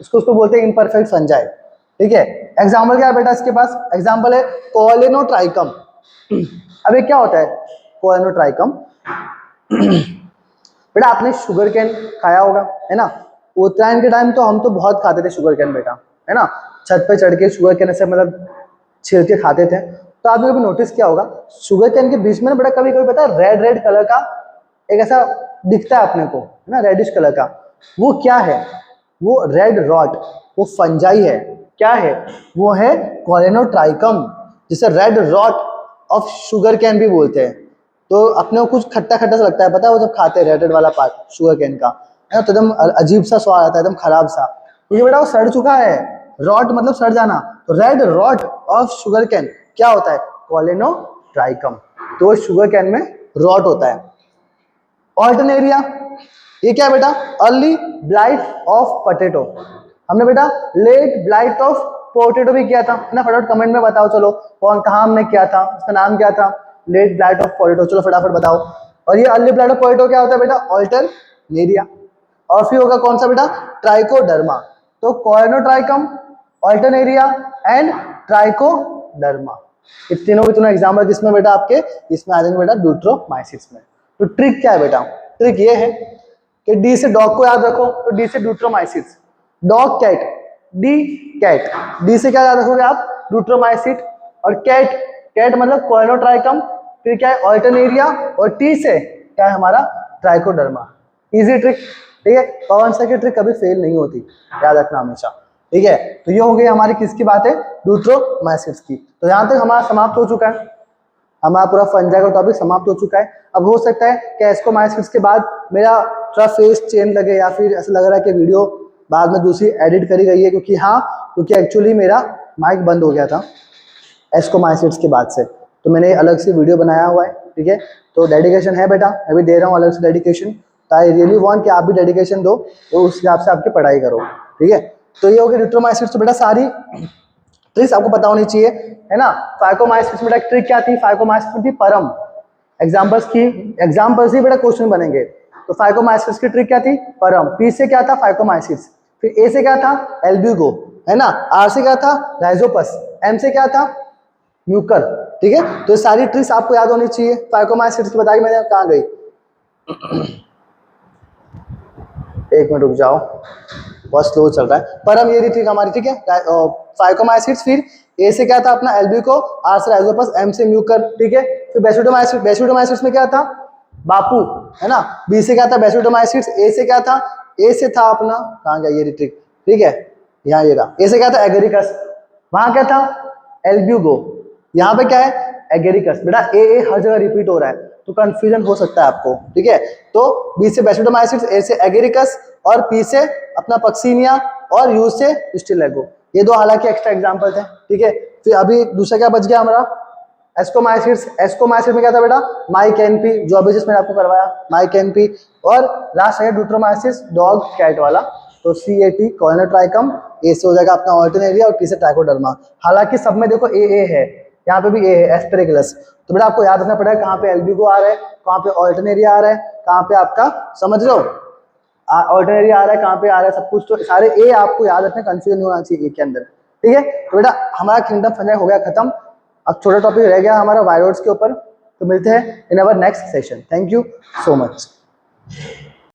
उसको बोलते हैं इम्परफेक्ट फंजाई, ठीक है। एग्जाम्पल क्या है बेटा इसके पास, एग्जाम्पल है कोलेनोट्राइकम। अब ये क्या होता है कोलेनोट्राइकम, बेटा आपने शुगर कैन खाया होगा, है ना, उत्तरायण के टाइम तो हम तो बहुत खाते थे शुगर कैन बेटा, है ना, छत पे चढ़ के शुगर कैन ऐसे मतलब छिल के खाते थे। तो आपने कभी नोटिस किया होगा शुगर कैन के बीच में ना बेटा कभी कभी पता है रेड रेड कलर का एक ऐसा दिखता है अपने को, है ना, रेडिश कलर का, वो क्या है, वो रेड रॉट, वो फंजाई है, क्या है, वो है कोलेनोट्राइकम, जिसे red rot of sugarcane भी बोलते हैं। तो अपने को कुछ खट्टा खट्टा सा लगता है, पता है वो जब खाते हैं रेड रेड वाला पार्ट शुगर कैन का, है ना, तो एकदम अजीब सा स्वाद आता है, एकदम खराब सा, क्योंकि बेटा वो सड़ चुका है, रॉट मतलब सड़ जाना, तो red rot of sugarcane क्या होता है, कोलेनोट्राइकम, तो शुगर कैन में रॉट होता है। ऑल्टरनेरिया, ये क्या है बेटा, अर्ली ब्लाइट ऑफ पोटैटो, हमने बेटा लेट ब्लाइट ऑफ पोटैटो भी किया था, है ना, फटाफट कमेंट में बताओ, चलो कौन कहाँ हमने किया था, उसका नाम क्या था, लेट ब्लाइट ऑफ पोटैटो, चलो फटाफट बताओ। और ये अर्ली ब्लाइट ऑफ पोटैटो क्या होता है बेटा, ऑल्टरनेरिया। और फिर होगा कौन सा बेटा, ट्राइकोडर्मा। तो कोलेनोट्राइकम, ऑल्टरनेरिया एंड ट्राइकोडर्मा, ये तीनों के तीनों एग्जाम्पल किसमें बेटा आपके, इसमें आ जाएंगे बेटा ड्यूट्रोमाइसिस में। तो ट्रिक क्या है बेटा, ट्रिक ये है कि डी से डॉग को याद रखो, तो डी से deuteromycetes, dog cat, D cat, D से क्या याद रखोगे आप, ड्यूट्रोमाइसिस, और कैट, कैट मतलब कोलेनोट्राइकम, फिर क्या है ऑल्टरनेरिया, और टी से क्या है हमारा ट्राइकोडर्मा। इजी ट्रिक, ठीक है, पवन सर की ट्रिक कभी फेल नहीं होती, याद रखना हमेशा, ठीक है। तो ये हो गई हमारी किसकी बात है, ड्यूट्रोमाइसिस की। तो यहाँ तक हमारा समाप्त हो चुका है। हमारा पूरा फंजाई का टॉपिक समाप्त हो चुका है। अब हो सकता है कि एस्कोमाइसिट्स के बाद मेरा थोड़ा फेस चेंज लगे या फिर ऐसा लग रहा है कि वीडियो बाद में दूसरी एडिट करी गई है, क्योंकि एक्चुअली मेरा माइक बंद हो गया था एस्कोमाइसिट्स के बाद से, तो मैंने अलग से वीडियो बनाया हुआ है। ठीक है, तो डेडिकेशन है बेटा, मैं भी दे रहा हूँ अलग से डेडिकेशन। तो आई रियली वांट कि आप भी डेडिकेशन दो, तो उस हिसाब से आपकी पढ़ाई करो। ठीक है, तो ये हो गया ड्यूट्रोमाइसिट्स। तो बेटा सारी ट्रिक्स आपको पता होनी चाहिए, है ना। फाइकोमाइसिट्स में बेटा ट्रिक क्या थी, फाइकोमाइसिट्स में थी परम। एग्जाम्पल्स ही बेटा क्वेश्चन बनेंगे। तो फाइकोमाइसिट्स की ट्रिक क्या थी, परम। पी से क्या था, फाइकोमाइसिट्स। फिर ए से क्या था, एल्ब्यूगो, है ना। आर से क्या था, राइजोपस। एम से क्या था, म्यूकर। ठीक है, तो ये सारी ट्रिक्स आपको याद होनी चाहिए। फाइकोमाइसिट्स की बताई मैंने, कहाँ गई, एक मिनट रुक जाओ, बहुत स्लो चल रहा है। परम ये ट्रिक हमारी, ठीक है। फाइकोमाइसिट्स, फिर ए से क्या था अपना एल्ब्यूको, आर से राइजोपस, एम से म्यूकर। ठीक है, फिर बेसिडोमाइसिट्स में क्या था, बापू, है ना। बी से क्या था, बेसिडोमाइसिट्स। ए से क्या था, ए से था अपना, कहाँ गया ये ट्रिक, ठीक है, यहाँ ये रहा। ए से क्या था, एगेरिकस। वहां क्या था, एल्ब्यूगो। यहाँ पे क्या है, एगेरिकस। बेटा ए हर जगह रिपीट हो रहा है, तो कंफ्यूजन हो सकता है आपको। ठीक है, तो बी से बेसिडोमाइसिट्स, ए से एगेरिकस, और पी से अपना पक्सीनिया, और यू से स्टिलेगो। ये दो हालांकि एक्स्ट्रा एग्जांपल्स हैं। ठीक है, फिर अभी दूसरा क्या बच गया हमारा, एस्कोमाइसिट्स। एस्कोमाइसिट्स में क्या था बेटा, माइकेम्पी, जो अभी जिसमें आपको करवाया, माइकेम्पी। और लास्ट है ड्यूट्रोमाइसिस, डॉग कैट वाला। तो CAT कॉर्नर ट्राइकम, ए से हो जाएगा अपना ऑल्टरनेरिया, और टी से ट्राइकोडर्मा। हालांकि सब में देखो ए है, यहाँ पे भी ए है, एस्पेरेगुलस। तो बेटा आपको याद रखना पड़ेगा कहाँ पे एल्ब्यूगो आ रहा है, कहाँ पे ऑल्टरनेरिया आ रहा है, कहाँ पे आपका, समझ लो, ऑल्टरनेरिया आ रहा है, कहाँ पे आ रहा है, सब कुछ। तो सारे ए आपको याद रखना, कंफ्यूजन नहीं होना चाहिए ए के अंदर। ठीक है, तो बेटा हमारा किंगडम फंजाई हो गया खत्म। अब छोटा टॉपिक रह गया हमारा वायरोड्स के ऊपर। तो मिलते हैं in our next session. Thank you so much.